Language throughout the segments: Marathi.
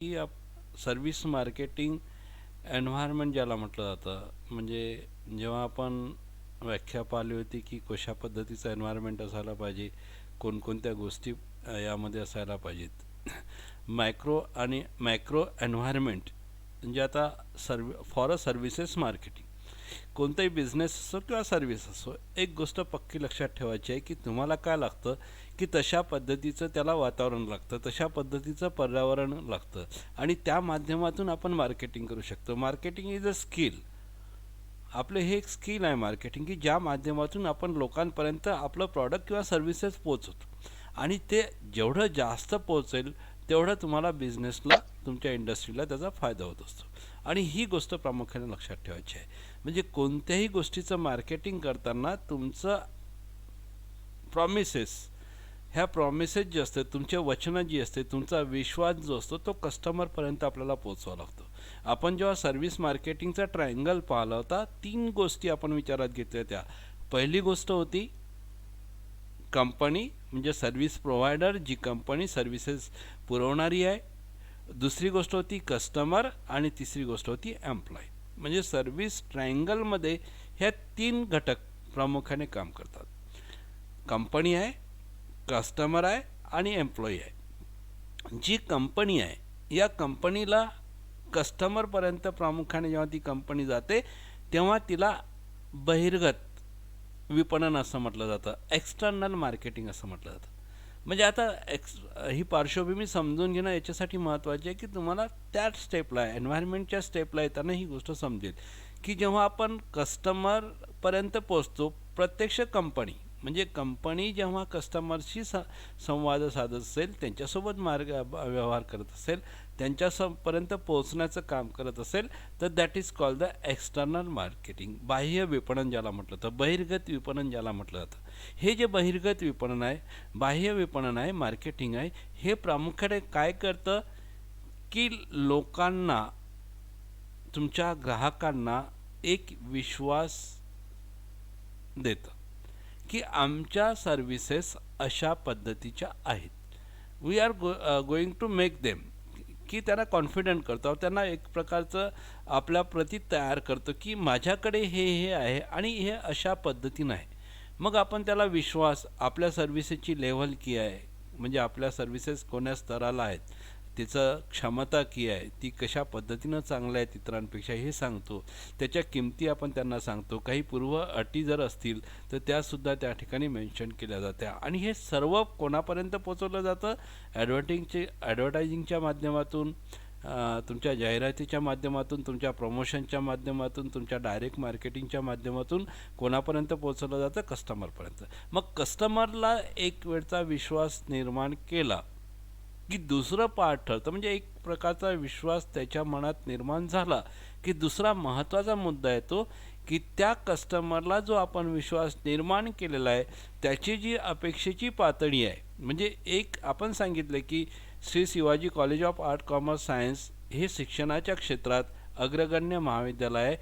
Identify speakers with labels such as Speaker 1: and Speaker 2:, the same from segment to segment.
Speaker 1: की सर्व्हिस मार्केटिंग एन्व्हायरमेंट ज्याला म्हटलं जातं, म्हणजे जेव्हा आपण व्याख्या पाहिली होती की कशा पद्धतीचं एन्व्हायरमेंट असायला पाहिजे, कोणकोणत्या गोष्टी यामध्ये असायला पाहिजेत. मॅक्रो एन्व्हायरमेंट म्हणजे आता फॉर अ सर्व्हिसेस मार्केटिंग, कोणताही बिझनेस असो किंवा सर्व्हिस असो, एक गोष्ट पक्की लक्षात ठेवायची आहे की तुम्हाला काय लागतं, की तशा पद्धतीचं त्याला वातावरण लागतं, तशा पद्धतीचं पर्यावरण लागतं आणि त्या माध्यमातून आपण मार्केटिंग करू शकतो. Marketing is a skill. आपलं हे एक स्किल आहे मार्केटिंग, की ज्या माध्यमातून आपण लोकांपर्यंत आपलं प्रॉडक्ट किंवा सर्व्हिसेस पोहोचवतो आणि ते जेवढं जास्त पोहोचेल तेवढं तुम्हाला बिझनेसला, तुमच्या इंडस्ट्रीला त्याचा फायदा होत असतो. आणि ही गोष्ट प्रामुख्याने लक्षात ठेवायची आहे. म्हणजे कोणत्याही गोष्टीचं मार्केटिंग करताना तुमचं प्रॉमिसेस, ह्या प्रॉमिसेस जे असते, तुमचे वचनं जी असते, तुमचा विश्वास जो असतो तो कस्टमरपर्यंत आपल्याला पोचवावा लागतो. आपण जेव्हा सर्व्हिस मार्केटिंगचा ट्रायंगल पाहिला होता, 3 गोष्टी आपण विचारात घेतल्या त्या. पहिली गोष्ट होती कंपनी, म्हणजे सर्व्हिस प्रोव्हायडर, जी कंपनी सर्व्हिसेस पुरवणारी आहे. दुसरी गोष्ट होती कस्टमर आणि तिसरी गोष्ट होती एम्प्लॉय. म्हणजे सर्व्हिस ट्रायंगलमध्ये ह्या 3 घटक प्रामुख्याने काम करतात. कंपनी आहे, कस्टमर आहे आणि एम्प्लॉई आहे. जी कंपनी आहे, या कंपनीला कस्टमरपर्यंत प्रामुख्याने जेव्हा ती कंपनी जाते तेव्हा तिला बहिर्गत विपणन असं म्हटलं जातं, एक्सटर्नल मार्केटिंग असं म्हटलं जातं. म्हणजे आता ही पार्श्वभूमी समजून घेणं याच्यासाठी महत्त्वाची आहे की तुम्हाला त्या स्टेपला, एन्व्हायरमेंटच्या स्टेपला येताना ही गोष्ट समजेल की जेव्हा आपण कस्टमरपर्यंत पोचतो, प्रत्यक्ष कंपनी म्हणजे कंपनी जेव्हा कस्टमरशी संवाद साधत असेल, त्यांच्यासोबत व्यवहार करत असेल, त्यांच्यापर्यंत पोहोचण्याचं काम करत असेल, तर that is called the external marketing. बाह्य विपणन ज्याला म्हटलं जातं, बहिर्गत विपणन ज्याला म्हटलं जातं. हे जे बहिर्गत विपणन आहे, बाह्य विपणन आहे, मार्केटिंग आहे, हे प्रामुख्याने काय करतं की लोकांना, तुमच्या ग्राहकांना एक विश्वास देतं की आमच्या सर्व्हिसेस अशा पद्धतीच्या आहेत. We are going to make them, की त्यांना कॉन्फिडंट करतो, त्यांना एक प्रकारचं आपल्या प्रती तयार करतो की माझ्याकडे हे हे आहे आणि हे अशा पद्धतीनं आहे. मग आपण त्याला विश्वास, आपल्या सर्व्हिसेसची लेव्हल की आहे, म्हणजे आपल्या सर्व्हिसेस कोण्या स्तराला आहेत, तिचं क्षमता की आहे, ती कशा पद्धतीनं चांगलं आहे इतरांपेक्षा हे सांगतो. त्याच्या किमती आपण त्यांना सांगतो. काही पूर्व अटी जर असतील तर त्यासुद्धा त्या ठिकाणी मेन्शन केल्या जात्या. आणि हे सर्व कोणापर्यंत पोचवलं जातं? ॲडव्हर्टायझिंगच्या माध्यमातून, तुमच्या जाहिरातीच्या माध्यमातून, तुमच्या प्रमोशनच्या माध्यमातून, तुमच्या डायरेक्ट मार्केटिंगच्या माध्यमातून कोणापर्यंत पोचवलं जातं? कस्टमरपर्यंत. मग कस्टमरला एक वेळचा विश्वास निर्माण केला की दुसरं पार्ट ठरतं, म्हणजे एक प्रकारचा विश्वास त्याच्या मनात निर्माण झाला की दुसरा महत्त्वाचा मुद्दा येतो की त्या कस्टमरला जो आपण विश्वास निर्माण केलेला आहे त्याची जी अपेक्षेची पातळी आहे, म्हणजे एक आपण सांगितलं की Shri Shivaji college of art commerce science हे शिक्षणाच्या क्षेत्रात अग्रगण्य महाविद्यालय आहे,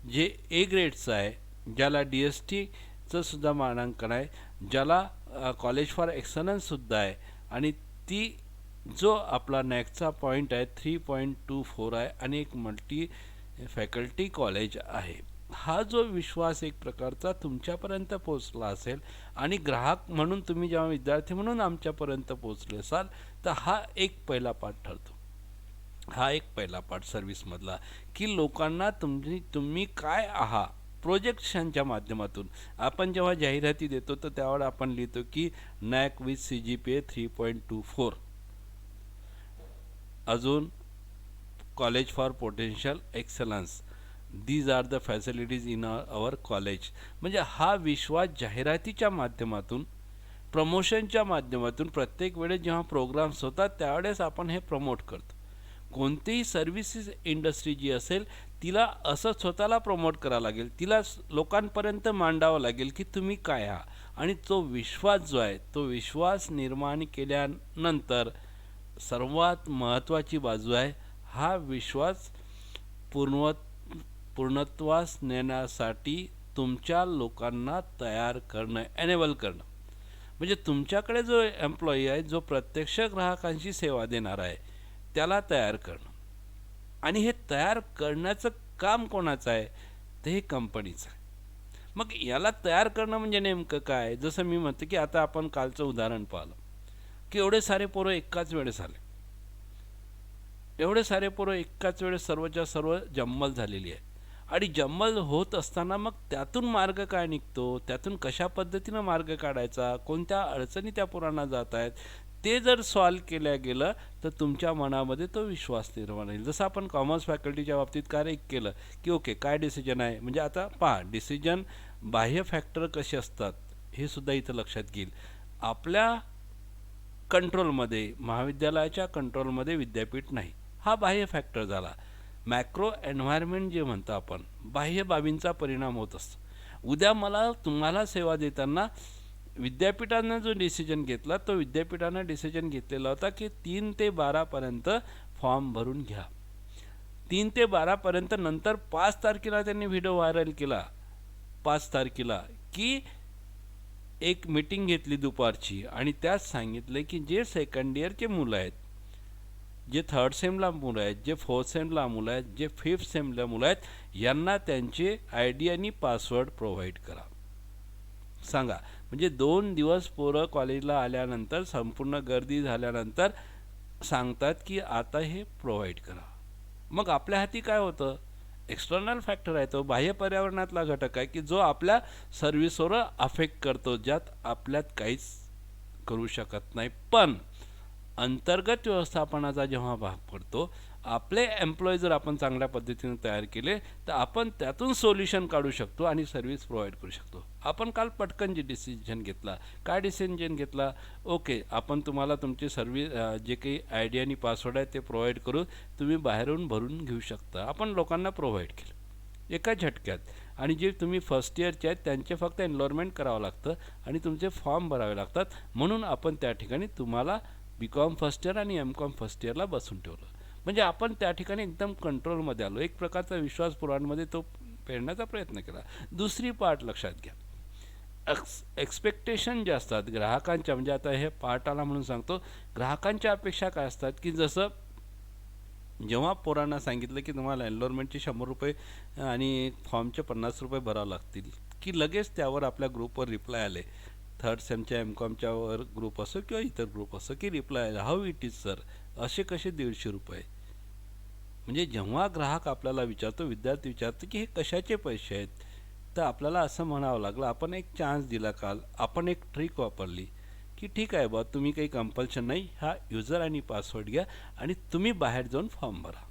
Speaker 1: जे ए ग्रेडचं आहे, ज्याला DSTचं सुद्धा मानांकन आहे, ज्याला कॉलेज फॉर एक्सलन्ससुद्धा आहे आणि ती जो आपला नॅकचा पॉईंट आहे 3.24 आहे आणि एक मल्टी फॅकल्टी कॉलेज आहे. हा जो विश्वास एक प्रकारचा तुमच्यापर्यंत पोचला असेल आणि ग्राहक म्हणून तुम्ही जेव्हा विद्यार्थी म्हणून आमच्यापर्यंत पोचले असाल, तर हा एक पहिला पाठ ठरतो. हा एक पहिला पार्ट सर्व्हिसमधला, की लोकांना तुम्ही काय आहात. प्रोजेक्शनच्या माध्यमातून आपण जेव्हा जाहिराती देतो तर त्यावर आपण लिहितो की नॅक विथ CGPA 3.24, अजून college for potential excellence, these are the facilities in our college. म्हणजे हा विश्वास जाहिरातीच्या माध्यमातून, प्रमोशनच्या माध्यमातून, प्रत्येक वेळेस जेव्हा प्रोग्राम्स होतात त्यावेळेस आपण हे प्रमोट करतो. कोणतीही सर्व्हिसेस इंडस्ट्री जी असेल तिला असं स्वतःला प्रमोट करावं लागेल, तिला लोकांपर्यंत मांडावं लागेल की तुम्ही काय आहात. आणि तो विश्वास जो आहे, तो विश्वास निर्माण केल्यानंतर सर्वात महत्त्वाची बाजू आहे, हा विश्वास पूर्णत्वास नेण्यासाठी तुमच्या लोकांना तयार करणं, एनेबल करणं. म्हणजे तुमच्याकडे जो एम्प्लॉई आहे, जो प्रत्यक्ष ग्राहकांची सेवा देणार आहे, त्याला तयार करणं. आणि हे तयार करण्याचं काम कोणाचं आहे? तर हे कंपनीचं आहे. मग याला तयार करणं म्हणजे नेमकं काय? जसं मी म्हणतो की आता आपण कालचं उदाहरण पाहिलं की एवढे सारे पोरं एकाच वेळेस आले. एवढे सारे पोरं एकाच वेळेस सर्वच्या सर्व जम्मल झालेली आहे. आणि जम्मल होत असताना मग त्यातून मार्ग काय निघतो? त्यातून कशा पद्धतीनं मार्ग काढायचा? कोणत्या अडचणी त्या पोरांना जात आहेत? ते जर सॉल्व्ह केल्या गेलं तर तुमच्या मनामध्ये तो विश्वास निर्माण होईल. जसं आपण कॉमर्स फॅकल्टीच्या बाबतीत कार्य केलं की ओके काय डिसिजन आहे, म्हणजे आता पहा डिसिजन बाह्य फॅक्टर कसे असतात हे सुद्धा इथं लक्षात घेईल. आपल्या कंट्रोलमध्ये, महाविद्यालयाच्या कंट्रोलमध्ये विद्यापीठ नाही, हा बाह्य फॅक्टर झाला. मॅक्रो एन्व्हायरमेंट जे म्हणतो आपण, बाह्य बाबींचा परिणाम होत असतो. उद्या मला तुम्हाला सेवा देताना विद्यापीठानं जो डिसिजन घेतला तो विद्यापीठानं डिसिजन घेतलेला होता की 3 ते 12पर्यंत फॉर्म भरून घ्या. 3 ते 12पर्यंत नंतर 5 तारखेला त्यांनी व्हिडिओ व्हायरल केला. 5 तारखेला की एक मीटिंग घेतली दुपारची आणि त्यात सांगितले की जे सेकंड इयरचे मुलं आहेत, जे थर्ड सेमला मुलं आहेत, जे फोर्थ सेमला मुलं आहेत, जे फिफ्थ सेमला मुलं आहेत, यांना त्यांचे ID आणि पासवर्ड प्रोव्हाइड करा. सांगा, म्हणजे 2 दिवस पोरं कॉलेजला आल्यानंतर संपूर्ण गर्दी झाल्यानंतर सांगतात की आता हे प्रोव्हाइड करा. मग आपल्या हाती काय होतं? एक्सटर्नल फॅक्टर आहे, तो बाह्य पर्यावरणातला घटक आहे की जो आपल्या सर्व्हिसवर अफेक्ट करतो, ज्यात आपल्यात काहीच करू शकत नाही. पण अंतर्गत व्यवस्थापनाचा जेव्हा भाग पडतो, आपले एम्प्लॉई जर आपण चांगल्या पद्धतीने तयार केले तर आपण त्यातून सोल्युशन काढू शकतो आणि सर्व्हिस प्रोव्हाइड करू शकतो. आपण काल पटकन जे डिसिजन घेतला, काय डिसिजन घेतला? ओके, आपण तुम्हाला तुमची जे काही ID आणि पासवर्ड आहे ते प्रोव्हाइड करू, तुम्ही बाहेरून भरून घेऊ शकता. आपण लोकांना प्रोव्हाइड केलं एका झटक्यात. आणि जे तुम्ही फर्स्ट इयरचे आहेत त्यांचे फक्त एनरोलमेंट करावं लागतं आणि तुमचे फॉर्म भरावे लागतात. म्हणून आपण त्या ठिकाणी तुम्हाला BCom फर्स्ट इयर आणि MCom फर्स्ट इयरला बसून ठेवलं. म्हणजे आपण त्या ठिकाणी एकदम कंट्रोलमध्ये आलो. एक प्रकारचा विश्वास पुराणमध्ये तो पेरण्याचा प्रयत्न केला. दुसरी पार्ट लक्षात घ्या, एक्सपेक्टेशन जे असतात ग्राहकांच्या, म्हणजे आता हे पार्ट आला म्हणून सांगतो, ग्राहकांच्या अपेक्षा काय असतात की जसं जेव्हा पोरांना सांगितलं की तुम्हाला एनरोलमेंटचे 100 रुपये आणि फॉर्मचे 50 रुपये भरावे लागतील, की लगेच त्यावर आपल्या ग्रुपवर रिप्लाय आले, थर्ड सेमच्या MComच्या वर ग्रुप असो किंवा इतर ग्रुप असो, की reply how it is sir, असे कसे 150 रुपये? म्हणजे जेव्हा ग्राहक आपल्याला विचारतो, विद्यार्थी विचारतो की हे कशाचे पैसे आहेत, तर आपल्याला असं म्हणावं लागलं, आपण एक चान्स दिला काल, आपण एक ट्रिक वापरली की ठीक आहे बा, तुम्ही काही कंपल्शन नाही, हा युजर आणि पासवर्ड घ्या आणि तुम्ही बाहेर जाऊन फॉर्म भरा.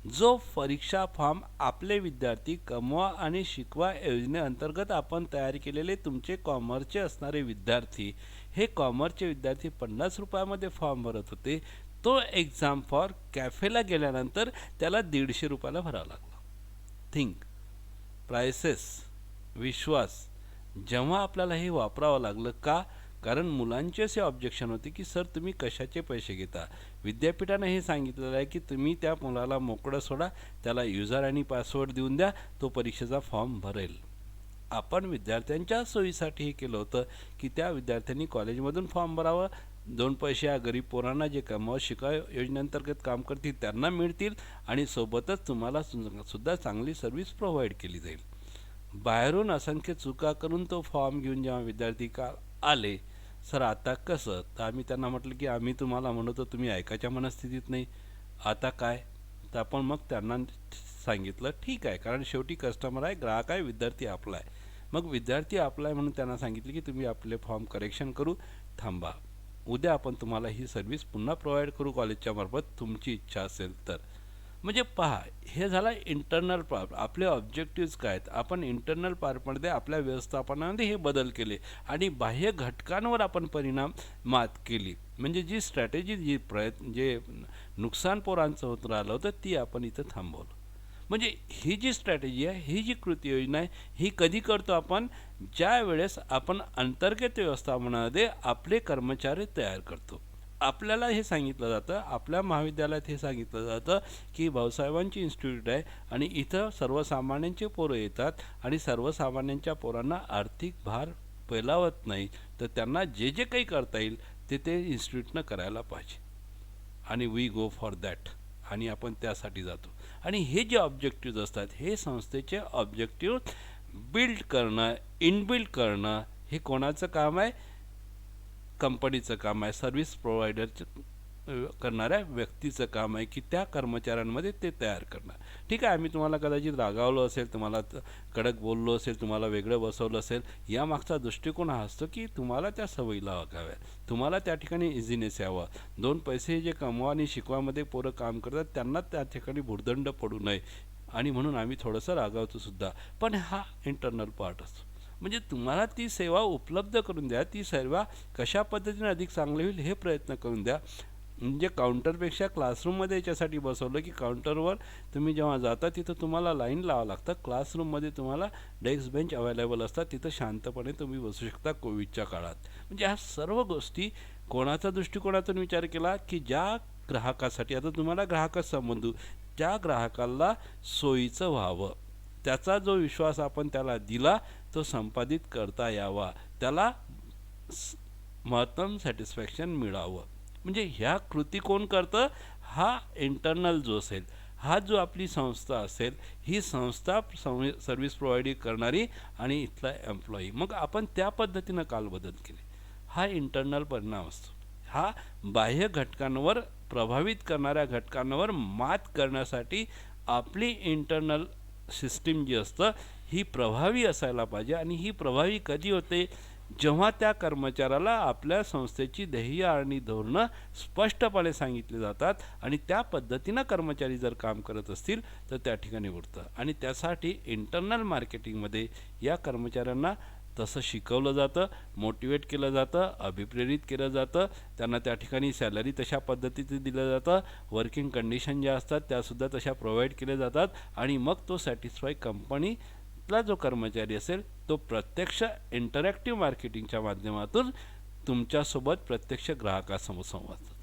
Speaker 1: जो परीक्षा फॉर्म आपले विद्यार्थी कमवा आणि शिकवा योजनेअंतर्गत आपण तयार केलेले तुमचे कॉमर्सचे असणारे विद्यार्थी, हे कॉमर्सचे विद्यार्थी 50 रुपयामध्ये फॉर्म भरत होते, तो एक्झाम फॉर कॅफेला गेल्यानंतर त्याला 150 रुपयाला भरावा लागला. थिंक, प्राइसेस, विश्वास. जेव्हा आपल्याला हे वापरावं लागलं का? कारण मुलांचे असे ऑब्जेक्शन होते की सर तुम्ही कशाचे पैसे घेता? विद्यापीठाने हे सांगितलेलं आहे की तुम्ही त्या मुलाला मोकळं सोडा, त्याला युजर आणि पासवर्ड देऊन द्या, तो परीक्षेचा फॉर्म भरेल. आपण विद्यार्थ्यांच्या सोयीसाठी हे केलं होतं की त्या विद्यार्थ्यांनी कॉलेजमधून फॉर्म भरावं, 2 पैसे या गरीब पोरांना जे कमाव शिका योजनेअंतर्गत काम करतील त्यांना मिळतील आणि सोबतच तुम्हाला सुद्धा चांगली सर्व्हिस प्रोव्हाइड केली जाईल. बाहेरून असंख्य चुका करून तो फॉर्म घेऊन जेव्हा विद्यार्थी का आले, सर आता कसं? तर आम्ही त्यांना म्हटलं की आम्ही तुम्हाला म्हणतो तुम्ही ऐकायच्या मनस्थितीत नाही, आता काय? तर आपण मग त्यांना सांगितलं ठीक आहे, कारण शेवटी कस्टमर आहे, ग्राहक आहे, विद्यार्थी आपला आहे. मग विद्यार्थी आपला आहे म्हणून त्यांना सांगितलं की तुम्ही आपले फॉर्म करेक्शन करू, थांबा, उद्या आपण तुम्हाला ही सर्व्हिस पुन्हा प्रोव्हाइड करू कॉलेजच्या मार्फत, तुमची इच्छा असेल तर. म्हणजे पहा, हे झालं इंटरनल पार्ट. आपले ऑब्जेक्टिव्ज काय आहेत? आपण इंटरनल पार्टमध्ये आपल्या व्यवस्थापनामध्ये हे बदल केले आणि बाह्य घटकांवर आपण परिणाम मात केली. म्हणजे जी स्ट्रॅटेजी, जे नुकसान पोरांचं होत राहिलं होतं, ती आपण इथं थांबवलं. म्हणजे ही जी स्ट्रॅटेजी आहे, ही जी कृती योजना आहे, ही कधी करतो आपण? ज्या वेळेस आपण अंतर्गत व्यवस्थापनामध्ये आपले कर्मचारी तयार करतो. आपल्याला हे सांगितलं जातं, आपल्या महाविद्यालयात हे सांगितलं जातं की भाऊसाहेबांची इन्स्टिट्यूट आहे आणि इथं सर्वसामान्यांचे पोरं येतात आणि सर्वसामान्यांच्या पोरांना आर्थिक भार पेलावत नाही, तर त्यांना जे जे काही करता येईल ते इन्स्टिट्यूटनं करायला पाहिजे. आणि वी गो फॉर दॅट, आणि आपण त्यासाठी जातो. आणि हे जे ऑब्जेक्टिव्ह असतात, हे संस्थेचे ऑब्जेक्टिव्ह बिल्ड करणं, इनबिल्ड करणं, हे कोणाचं काम आहे? कंपनीचं काम आहे, सर्व्हिस प्रोव्हायडरचं करणाऱ्या व्यक्तीचं काम आहे की त्या कर्मचाऱ्यांमध्ये ते तयार करणं. ठीक आहे, आम्ही तुम्हाला कदाचित रागावलो असेल, तुम्हाला कडक बोललो असेल, तुम्हाला वेगळं बसवलं असेल, यामागचा दृष्टिकोन हा असतो की तुम्हाला त्या सवयीला वागाव्या, तुम्हाला त्या ठिकाणी इझिनेस यावं. 2 पैसे जे कमवा आणि शिकवामध्ये पोरं काम करतात त्यांना त्या ठिकाणी भुर्दंड पडू नये, आणि म्हणून आम्ही थोडंसं रागावतो सुद्धा. पण हा इंटरनल पार्ट असतो. म्हणजे तुम्हाला ती सेवा उपलब्ध करून द्या, ती सेवा कशा पद्धतीने अधिक चांगली होईल हे प्रयत्न करून द्या. म्हणजे काउंटरपेक्षा क्लासरूममध्ये याच्यासाठी बसवलं की काउंटरवर तुम्ही जेव्हा जाता तिथं तुम्हाला लाईन लावावं लागतं. क्लासरूममध्ये तुम्हाला डेस्क बेंच अवेलेबल असतात, तिथं शांतपणे तुम्ही बसू शकता कोविडच्या काळात. म्हणजे ह्या सर्व गोष्टी कोणाचा दृष्टिकोनातून विचार केला की ज्या ग्राहकासाठी, आता तुम्हाला ग्राहकच संबंधू, ज्या ग्राहकाला सोयीचं व्हावं, त्याचा जो विश्वास आपण त्याला दिला तो संपादित करता यावा, त्याला महत्तम सॅटिस्फॅक्शन मिळावं. म्हणजे ह्या कृती कोण करतं? हा इंटरनल जो असेल, हा जो आपली संस्था असेल, ही संस्था सर्व्हिस प्रोव्हाइड करणारी आणि इथला एम्प्लॉई. मग आपण त्या पद्धतीनं कालबदल केले, हा इंटरनल परिणाम असतो. हा बाह्य घटकांवर प्रभावित करणाऱ्या घटकांवर मात करण्यासाठी आपली इंटरनल सिस्टीम जी असतं ही प्रभावी असायला पाहिजे. आणि ही प्रभावी कधी होते? जेव्हा त्या कर्मचाऱ्याला आपल्या संस्थेची ध्येय आणि धोरणं स्पष्टपणे सांगितली जातात आणि त्या पद्धतीनं कर्मचारी जर काम करत असतील तर त्या ठिकाणी उरतं. आणि त्यासाठी इंटरनल मार्केटिंगमध्ये या कर्मचाऱ्यांना तसं शिकवलं जातं, मोटिवेट केलं जातं, अभिप्रेरित केलं जातं, त्यांना त्या ठिकाणी सॅलरी तशा पद्धतीने दिलं जातं, वर्किंग कंडिशन ज्या असतात त्यासुद्धा तशा प्रोव्हाइड केल्या जातात. आणि मग तो सॅटिस्फाय कंपनीतला जो कर्मचारी असेल तो प्रत्यक्ष इंटरॅक्टिव्ह मार्केटिंगच्या माध्यमातून तुमच्यासोबत प्रत्यक्ष ग्राहकासमोर संवाद साधतो.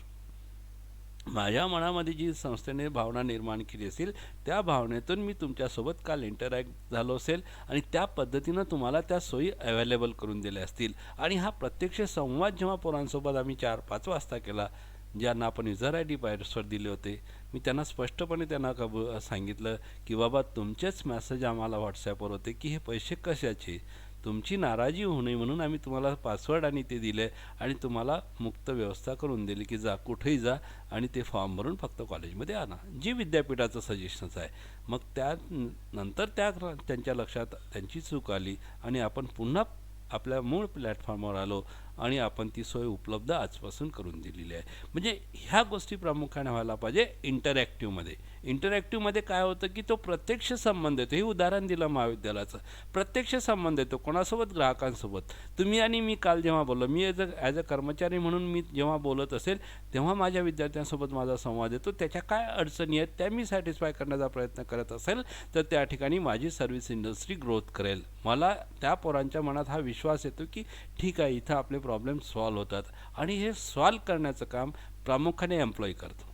Speaker 1: माझ्या मनामध्ये जी संस्थेने भावना निर्माण केली असेल त्या भावनेतून मी तुमच्यासोबत काल इंटरॅक्ट झालो असेल आणि त्या पद्धतीनं तुम्हाला त्या सोयी अवेलेबल करून दिल्या असतील. आणि हा प्रत्यक्ष संवाद जेव्हा पोरांसोबत आम्ही 4-5 वाजता केला, ज्यांना आपण युजर आय डी पासवर्ड दिले होते, मी त्यांना स्पष्टपणे त्यांना सांगितलं की बाबा तुमचेच मेसेज आम्हाला व्हॉट्सॲपवर होते की हे पैसे कशाचे, तुमची नाराजी होऊ नये म्हणून आम्ही तुम्हाला पासवर्ड आणि ते दिले आणि तुम्हाला मुक्त व्यवस्था करून दिली की जा कुठेही जा आणि ते फॉर्म भरून फक्त कॉलेजमध्ये आणा, जी विद्यापीठाचं सजेशन्स आहे. मग त्यानंतर त्यांच्या लक्षात त्यांची चूक आली आणि आपण पुन्हा आपल्या मूळ प्लॅटफॉर्मवर आलो आणि आपण ती सोय उपलब्ध आजपासून करून दिलेली आहे. म्हणजे ह्या गोष्टी प्रामुख्याने व्हायला पाहिजे इंटरॅक्टिव्हमध्ये. इंटरॅक्टिव्हमध्ये काय होतं की तो प्रत्यक्ष संबंध येतो. हे उदाहरण दिलं महाविद्यालयाचं, प्रत्यक्ष संबंध येतो कोणासोबत? ग्राहकांसोबत. तुम्ही आणि मी काल जेव्हा बोललो, मी ॲज अ कर्मचारी म्हणून मी जेव्हा बोलत असेल तेव्हा माझ्या विद्यार्थ्यांसोबत माझा संवाद येतो, त्याच्या काय अडचणी आहेत त्या मी सॅटिस्फाय करण्याचा प्रयत्न करत असेल तर त्या ठिकाणी माझी सर्व्हिस इंडस्ट्री ग्रोथ करेल. मला त्या पोरांच्या मनात हा विश्वास येतो की ठीक आहे, इथं आपले प्रॉब्लेम सॉल्व्ह होतात. आणि हे सॉल्व्ह करण्याचं काम प्रामुख्याने एम्प्लॉई करतो,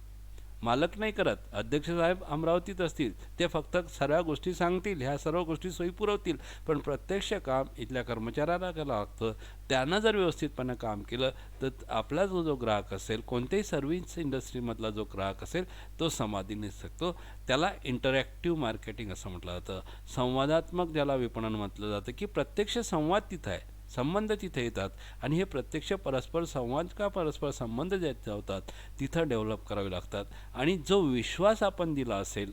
Speaker 1: मालक नाही करत. अध्यक्ष साहेब अमरावतीत असतील, ते फक्त सर्व गोष्टी सांगतील, ह्या सर्व गोष्टी सोयी पुरवतील, पण प्रत्यक्ष काम इथल्या कर्मचाऱ्याला करावं लागतं. त्यानं जर व्यवस्थितपणे काम केलं तर आपला जो ग्राहक असेल, कोणत्याही सर्व्हिस इंडस्ट्रीमधला जो ग्राहक असेल तो समाधानी शकतो. त्याला इंटरॅक्टिव्ह मार्केटिंग असं म्हटलं जातं, संवादात्मक ज्याला विपणन म्हटलं जातं की प्रत्यक्ष संवाद तिथं आहे, संबंध तिथे येतात. आणि हे प्रत्यक्ष परस्पर संवाद का परस्पर संबंध ज्याचे होतात तिथं डेव्हलप करावे लागतात. आणि जो विश्वास आपण दिला असेल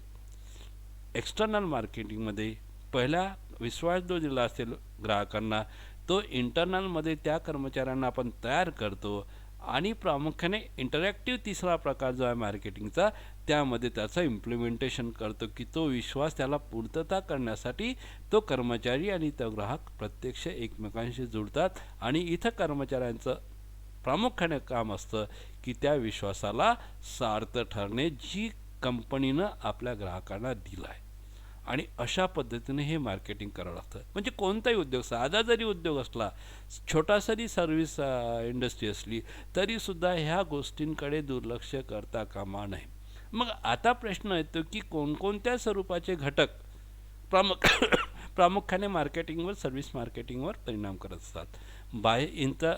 Speaker 1: एक्सटर्नल मार्केटिंगमध्ये, पहिला विश्वास जो दिला असेल ग्राहकांना, तो इंटरनलमध्ये त्या कर्मचाऱ्यांना आपण तयार करतो. आणि प्रामुख्याने इंटरॅक्टिव्ह तिसरा प्रकार जो आहे मार्केटिंगचा, त्यामध्ये त्याचं इम्प्लिमेंटेशन करतो की तो विश्वास त्याला पूर्तता करण्यासाठी तो कर्मचारी आणि तो ग्राहक प्रत्यक्ष एकमेकांशी जुळतात. आणि इथं कर्मचाऱ्यांचं प्रामुख्याने काम असतं की त्या विश्वासाला सार्थ ठरणे जी कंपनीनं आपल्या ग्राहकांना दिला आहे. आणि अशा पद्धतीने हे मार्केटिंग करावं लागतं. म्हणजे कोणताही उद्योग, साधा जरी उद्योग असला, छोटा जरी सर्व्हिस इंडस्ट्री असली, तरीसुद्धा ह्या गोष्टींकडे दुर्लक्ष करता कामा नये. मग आता प्रश्न येतो की कोणकोणत्या स्वरूपाचे घटक प्रामुख्याने मार्केटिंगवर, सर्व्हिस मार्केटिंगवर परिणाम करत असतात.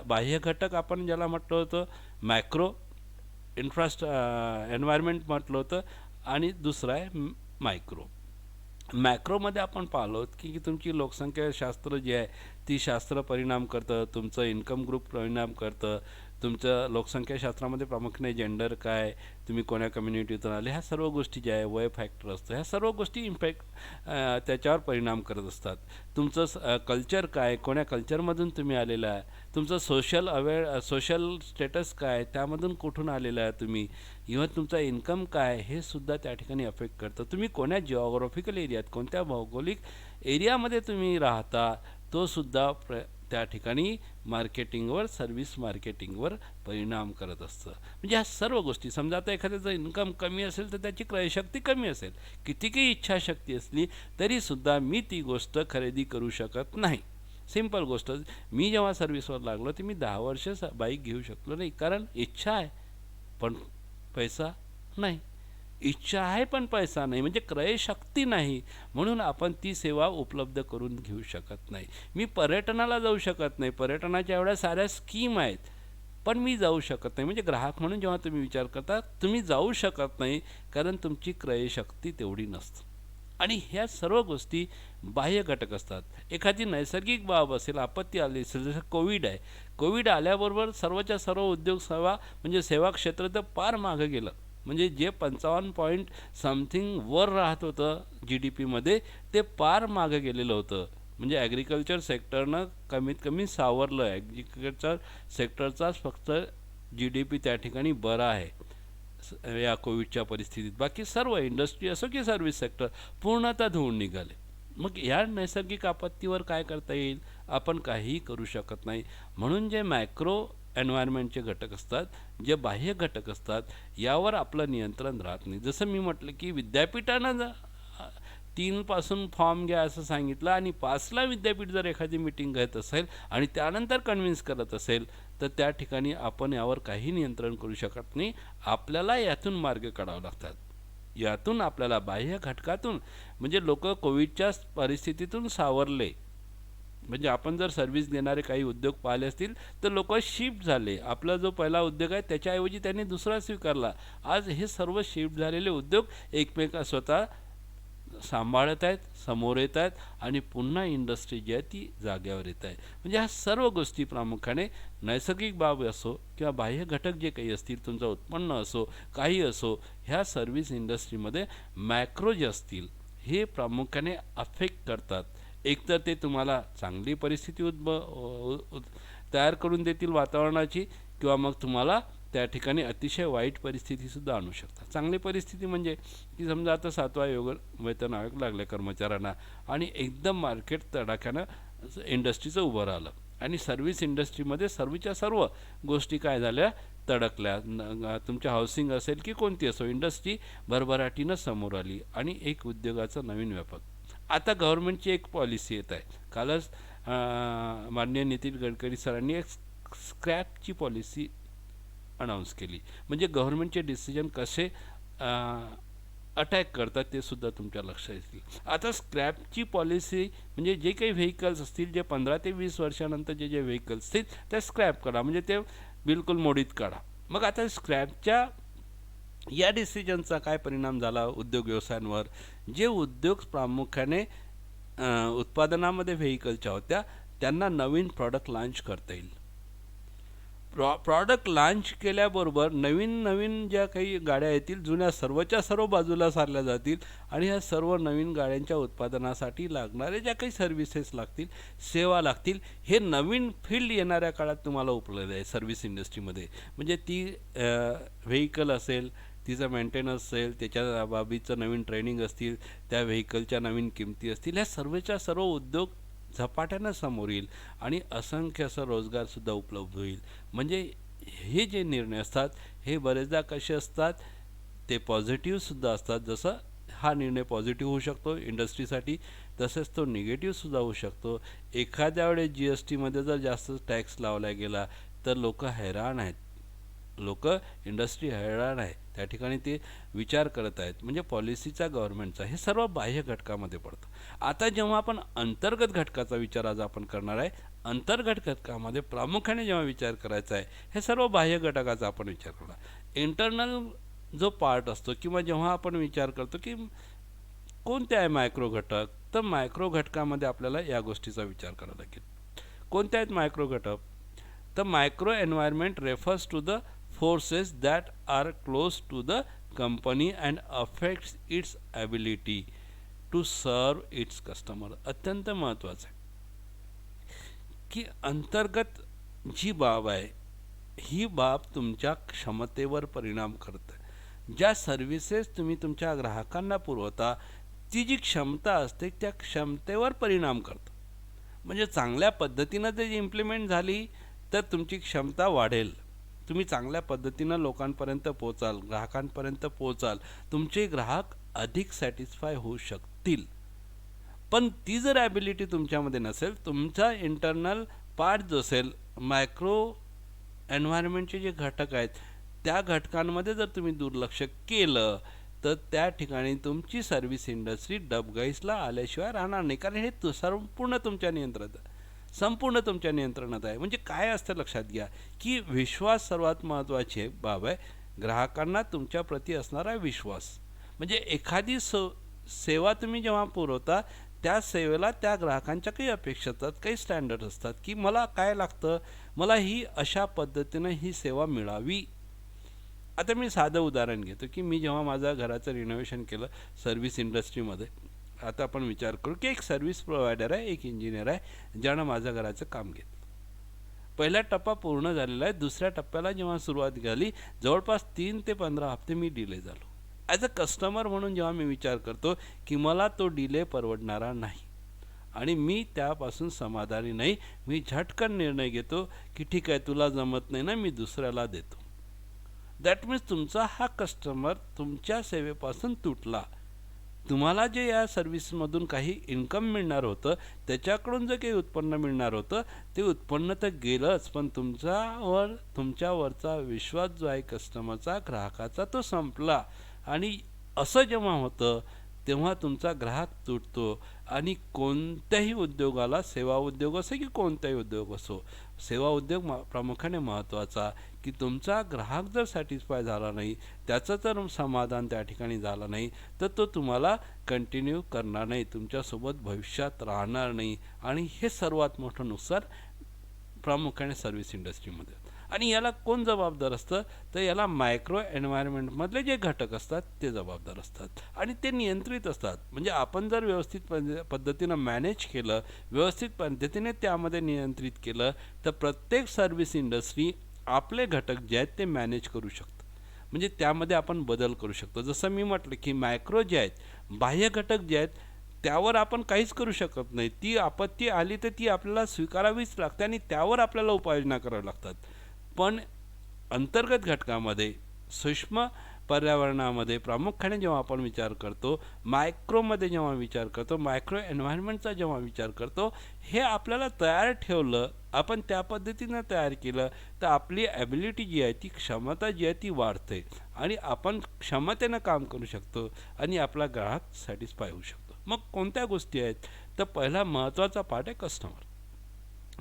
Speaker 1: बाह्य घटक आपण ज्याला म्हटलं होतं मॅक्रो, एन्व्हायरमेंट म्हटलं होतं आणि दुसरं आहे मायक्रो. मॅक्रोमध्ये आपण पाहिलो की तुमची लोकसंख्याशास्त्र जे आहे ती शास्त्र परिणाम करतं, तुमचं इन्कम ग्रुप परिणाम करतं, तुमचं लोकसंख्याशास्त्रामध्ये प्रामुख्याने जेंडर काय, तुम्ही कोण्या कम्युनिटीतून आले, ह्या सर्व गोष्टी ज्या आहे, वय फॅक्टर असतं, ह्या सर्व गोष्टी इम्पॅक्ट त्याच्यावर परिणाम करत असतात. तुमचं कल्चर काय, कोण्या कल्चरमधून तुम्ही आलेला आहे, तुमचं सोशल स्टेटस काय, त्यामधून कुठून आलेलं आहे तुम्ही, इव्हन तुमचा इन्कम काय, हे सुद्धा त्या ठिकाणी अफेक्ट करतं. तुम्ही कोण्या जिओग्राफिकल एरियात, कोणत्या भौगोलिक एरियामध्ये तुम्ही राहता, तो सुद्धा त्या ठिकाणी मार्केटिंगवर, सर्व्हिस मार्केटिंगवर परिणाम करत असतं. म्हणजे ह्या सर्व गोष्टी, समजा आता एखाद्याचं इन्कम कमी असेल तर त्याची क्रयशक्ती कमी असेल, कितीही इच्छाशक्ती असली तरीसुद्धा मी ती गोष्ट खरेदी करू शकत नाही. सिंपल गोष्ट, मी जेव्हा सर्व्हिसवर लागलो तर मी 10 वर्ष बाईक घेऊ शकलो नाही, कारण इच्छा आहे पण पैसा नाही. इच्छा आहे पण पैसा नाही, म्हणजे क्रयशक्ती नाही, म्हणून आपण ती सेवा उपलब्ध करून घेऊ शकत नाही. मी पर्यटनाला जाऊ शकत नाही, पर्यटनाच्या एवढ्या साऱ्या स्कीम आहेत, पण मी जाऊ शकत नाही. म्हणजे ग्राहक म्हणून जेव्हा तुम्ही विचार करता, तुम्ही जाऊ शकत नाही कारण तुमची क्रयशक्ती तेवढी नसते. आणि ह्या सर्व गोष्टी बाह्य घटक असतात. एखादी नैसर्गिक बाब असेल, आपत्ती आली असेल, जसं कोविड आहे, कोविड आल्याबरोबर सर्वच्या सर्व उद्योग सेवा म्हणजे सेवा क्षेत्र तर पार मागं गेलं. म्हणजे जे 55 पॉईंट समथिंग वर राहत होतं GDPमध्ये, ते पार मागं गेलेलं होतं. म्हणजे ॲग्रिकल्चर सेक्टरनं कमीत कमी सावरलं. ॲग्रिकल्चर सेक्टरचाच फक्त GDP त्या ठिकाणी बरा आहे या कोविडच्या परिस्थितीत. बाकी सर्व इंडस्ट्री असो की सर्व्हिस सेक्टर पूर्णतः धुवून निघाले. मग या नैसर्गिक आपत्तीवर काय करता येईल? आपण काहीही करू शकत नाही. म्हणून जे मॅक्रो एन्व्हायरमेंटचे घटक असतात, जे बाह्य घटक असतात, यावर आपलं नियंत्रण राहत नाही. जसं मी म्हटलं की विद्यापीठानं 3 फॉर्म घ्या असं सांगितलं आणि 5ला विद्यापीठ जर एखादी मीटिंग घेत असेल आणि त्यानंतर कन्व्हिन्स करत असेल, तर त्या ठिकाणी आपण यावर काही नियंत्रण करू शकत नाही. आपल्याला यातून मार्ग काढावे लागतात. यातून आपल्याला बाह्य घटकातून, म्हणजे लोक कोविडच्या परिस्थितीतून सावरले. म्हणजे आपण जर सर्व्हिस देणारे काही उद्योग पाहिले असतील तर लोक शिफ्ट झाले. आपला जो पहिला उद्योग आहे त्याच्याऐवजी त्यांनी दुसरा स्वीकारला. आज हे सर्व शिफ्ट झालेले उद्योग एकमेका स्वतः सांभाळत आहेत, समोर येत आहेत आणि पुन्हा इंडस्ट्री जी आहे ती जाग्यावर येत आहे. म्हणजे ह्या सर्व गोष्टी प्रामुख्याने नैसर्गिक बाब असो किंवा बाह्य घटक जे काही असतील, तुमचं उत्पन्न असो, काही असो, ह्या सर्व्हिस इंडस्ट्रीमध्ये मॅक्रो जे असतील हे प्रामुख्याने अफेक्ट करतात. एकतर ते तुम्हाला चांगली परिस्थिती तयार करून देतील वातावरणाची, किंवा मग तुम्हाला त्या ठिकाणी अतिशय वाईट परिस्थितीसुद्धा आणू शकतात. चांगली परिस्थिती म्हणजे की समजा आता 7वा वेतन आयोग लागले कर्मचाऱ्यांना आणि एकदम मार्केट तडाख्यानं इंडस्ट्रीचं उभं राहिलं आणि सर्व्हिस इंडस्ट्रीमध्ये सर्वच्या सर्व गोष्टी काय झाल्या, तडकल्या. तुमच्या हाऊसिंग असेल की कोणती असो, इंडस्ट्री भरभराटीनं समोर आली आणि एक उद्योगाचं नवीन व्यापक. आता गव्हर्नमेंटची एक पॉलिसी येत आहे. कालच माननीय नितीन गडकरी सरांनी एक स्क्रॅपची पॉलिसी अनाऊन्स केली. म्हणजे गव्हर्नमेंटचे डिसिजन कसे अटॅक करतात ते सुद्धा तुमच्या लक्षात येतील. आता स्क्रॅपची पॉलिसी म्हणजे जे काही व्हेकल्स असतील, जे 15 ते 20 वर्षानंतर जे व्हेकल्स असतील त्या स्क्रॅप करा, म्हणजे ते बिलकुल मोडीत काढा. मग आता स्क्रॅपच्या या डिसिजनचा काय परिणाम झाला उद्योग व्यवसायांवर? जे उद्योग प्रामुख्याने उत्पादनामध्ये व्हेकलच्या होत्या त्यांना नवीन प्रॉडक्ट लॉन्च करता येईल. प्रॉडक्ट लॉन्च केल्याबरोबर नवीन ज्या काही गाड्या येतील, जुन्या सर्वच्या सर्व बाजूला सारल्या जातील आणि ह्या सर्व नवीन गाड्यांच्या उत्पादनासाठी लागणारे ज्या काही सर्व्हिसेस लागतील, सेवा लागतील, हे नवीन फील्ड येणाऱ्या काळात तुम्हाला उपलब्ध आहे सर्व्हिस इंडस्ट्रीमध्ये. म्हणजे ती व्हेकल असेल, तिचं मेंटेनन्स असेल, त्याच्या बाबीचं नवीन ट्रेनिंग असतील, त्या व्हेकलच्या नवीन किमती असतील, ह्या सर्वच्या सर्व उद्योग झपाट्यानं समोर येईल आणि असंख्य असं रोजगारसुद्धा उपलब्ध होईल. म्हणजे हे जे निर्णय असतात हे बरेचदा कसे असतात, ते पॉझिटिव्हसुद्धा असतात. जसं हा निर्णय पॉझिटिव्ह होऊ शकतो इंडस्ट्रीसाठी, तसेच तो निगेटिव्हसुद्धा होऊ शकतो. एखाद्या वेळेस GSTमध्ये जर जास्त टॅक्स लावला गेला तर लोक हैराण आहेत, इंडस्ट्री हैराण आहे. त्या ठिकाणी ते विचार करत आहेत. म्हणजे पॉलिसीचा, गव्हर्नमेंटचा, हे सर्व बाह्य घटकामध्ये पडतं. आता जेव्हा आपण अंतर्गत घटकाचा विचार आज आपण करणार आहे, अंतर्गत घटकामध्ये प्रामुख्याने जेव्हा विचार करायचा आहे, हे सर्व बाह्य घटकाचा आपण विचार करणार. इंटरनल जो पार्ट असतो किंवा जेव्हा आपण विचार करतो की कोणते आहे मायक्रो घटक, तर मायक्रो घटकामध्ये आपल्याला या गोष्टीचा विचार करावा लागेल. कोणते आहेत मायक्रो घटक? तर micro environment refers to the forces that are close to the company and affects its ability to serve its customer. अत्यंत महत्त्वाचं आहे की अंतर्गत जी बाब आहे ही बाब तुमच्या क्षमतेवर परिणाम करते. ज्या सर्व्हिसेस तुम्ही तुमच्या ग्राहकांना पुरवता ती जी क्षमता असते त्या क्षमतेवर परिणाम करतं. म्हणजे चांगल्या पद्धतीनं ते इम्प्लिमेंट झाली तर तुमची क्षमता वाढेल, तुम्ही चांगल्या पद्धतीनं लोकांपर्यंत पोचाल, ग्राहकांपर्यंत पोचाल, तुमचे ग्राहक अधिक सॅटिस्फाय होऊ शकतील. पण ती जर ॲबिलिटी तुमच्यामध्ये नसेल, तुमचा इंटरनल पार्ट जो असेल, मायक्रो एन्व्हायरमेंटचे जे घटक आहेत त्या घटकांमध्ये जर तुम्ही दुर्लक्ष केलं तर त्या ठिकाणी तुमची सर्व्हिस इंडस्ट्री डबघाईसला आल्याशिवाय राहणार नाही. कारण हे संपूर्ण तुमच्या नियंत्रणात आहे. म्हणजे काय असतं लक्षात घ्या की विश्वास सर्वात महत्त्वाची बाब आहे. ग्राहकांना तुमच्या प्रती असणारा विश्वास. म्हणजे एखादी सेवा तुम्ही जेव्हा पुरवता त्या सेवेला त्या ग्राहकांच्या काही अपेक्षा असतात, काही स्टँडर्ड असतात की मला काय लागतं, मला ही अशा पद्धतीनं ही सेवा मिळावी. आता मी साधं उदाहरण घेतो की मी जेव्हा माझं घराचं रिनोव्हेशन केलं सर्व्हिस इंडस्ट्रीमध्ये. आता आपण विचार करू की एक सर्व्हिस प्रोव्हायडर आहे, एक इंजिनियर आहे ज्यानं माझं घराचं काम घेतलं. पहिला टप्पा पूर्ण झालेला आहे. दुसऱ्या टप्प्याला जेव्हा सुरुवात झाली जवळपास 3 ते 15 हप्ते मी डिले झालो. ॲज अ कस्टमर म्हणून जेव्हा मी विचार करतो की मला तो डिले परवडणारा नाही आणि मी त्यापासून समाधानी नाही, मी झटकन निर्णय घेतो की ठीक आहे, तुला जमत नाही ना, मी दुसऱ्याला देतो. दॅट मीन्स तुमचा हा कस्टमर तुमच्या सेवेपासून तुटला. तुम्हाला जे या सर्व्हिसमधून काही इन्कम मिळणार होतं, त्याच्याकडून जे काही उत्पन्न मिळणार होतं ते उत्पन्न तर गेलंच, पण तुमच्यावरचा विश्वास जो आहे कस्टमरचा, ग्राहकाचा, तो संपला. आणि असं जेव्हा होतं तेव्हा तुमचा ग्राहक तुटतो. आणि कोणत्याही उद्योगाला, सेवा उद्योग असो की कोणताही उद्योग असो, सेवा उद्योग प्रामुख्याने महत्त्वाचा की तुमचा ग्राहक जर सॅटिस्फाय झाला नाही, त्याचं जर समाधान त्या ठिकाणी झालं नाही तर तो तुम्हाला कंटिन्यू करणार नाही, तुमच्यासोबत भविष्यात राहणार नाही. आणि हे सर्वात मोठं नुकसान प्रामुख्याने सर्व्हिस इंडस्ट्रीमध्ये. आणि याला कोण जबाबदार असतं, तर याला मायक्रो एन्व्हायरमेंटमधले जे घटक असतात ते जबाबदार असतात आणि ते नियंत्रित असतात. म्हणजे आपण जर व्यवस्थित पद्धतीनं मॅनेज केलं, व्यवस्थित पद्धतीने त्यामध्ये नियंत्रित केलं तर प्रत्येक सर्व्हिस इंडस्ट्री आपले घटक जे आहेत ते मॅनेज करू शकतं. म्हणजे त्यामध्ये आपण बदल करू शकतो. जसं मी म्हटलं की मायक्रो जे आहेत, बाह्य घटक जे आहेत त्यावर आपण काहीच करू शकत नाही. ती आपत्ती आली तर ती आपल्याला स्वीकारावीच लागते आणि त्यावर आपल्याला उपाययोजना कराव्या लागतात. पण अंतर्गत घटकामध्ये, सूक्ष्म पर्यावरणामध्ये प्रामुख्याने जेव्हा आपण विचार करतो, मायक्रोमध्ये जेव्हा विचार करतो, मायक्रो एन्व्हायरमेंटचा जेव्हा विचार करतो, हे आपल्याला तयार ठेवलं, आपण त्या पद्धतीनं तयार केलं तर आपली ॲबिलिटी जी आहे, ती क्षमता जी आहे ती वाढते आणि आपण क्षमतेनं काम करू शकतो आणि आपला ग्राहक सॅटिस्फाय होऊ शकतो. मग कोणत्या गोष्टी आहेत, तर पहिला महत्त्वाचा पार्ट आहे कस्टमर.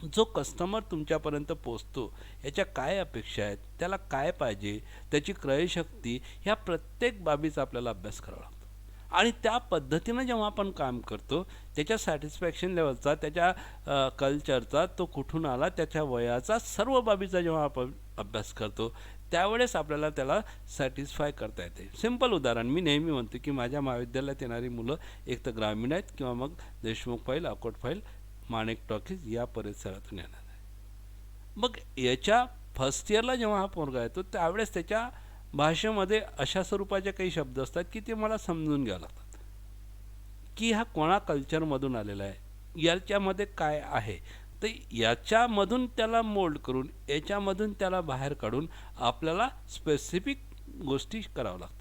Speaker 1: जो कस्टमर तुमच्यापर्यंत पोचतो याच्या काय अपेक्षा आहेत, त्याला काय पाहिजे, त्याची क्रयशक्ती, ह्या प्रत्येक बाबीचा आपल्याला अभ्यास करावा लागतो. आणि त्या पद्धतीनं जेव्हा आपण काम करतो, त्याच्या सॅटिस्फॅक्शन लेवलचा, त्याच्या कल्चरचा, तो कुठून आला, त्याच्या वयाचा, सर्व बाबीचा जेव्हा आपण अभ्यास करतो त्यावेळेस आपल्याला त्याला सॅटिस्फाय करता येते. सिंपल उदाहरण मी नेहमी म्हणतो की माझ्या महाविद्यालयात येणारी मुलं एक तर ग्रामीण आहेत किंवा मग देशमुख फाईल, अकोट फाईल, माणिक टॉकीज या परिसरातून येणार आहे. मग याच्या फर्स्ट इयरला जेव्हा हा पोरगा येतो त्यावेळेस त्याच्या भाषेमध्ये अशा स्वरूपाचे काही शब्द असतात की ते मला समजून घ्यावं लागतात की हा कोणा कल्चरमधून आलेला आहे, याच्यामध्ये काय आहे. तर याच्यामधून त्याला मोल्ड करून, याच्यामधून त्याला बाहेर काढून आपल्याला स्पेसिफिक गोष्टी कराव्या लागतात.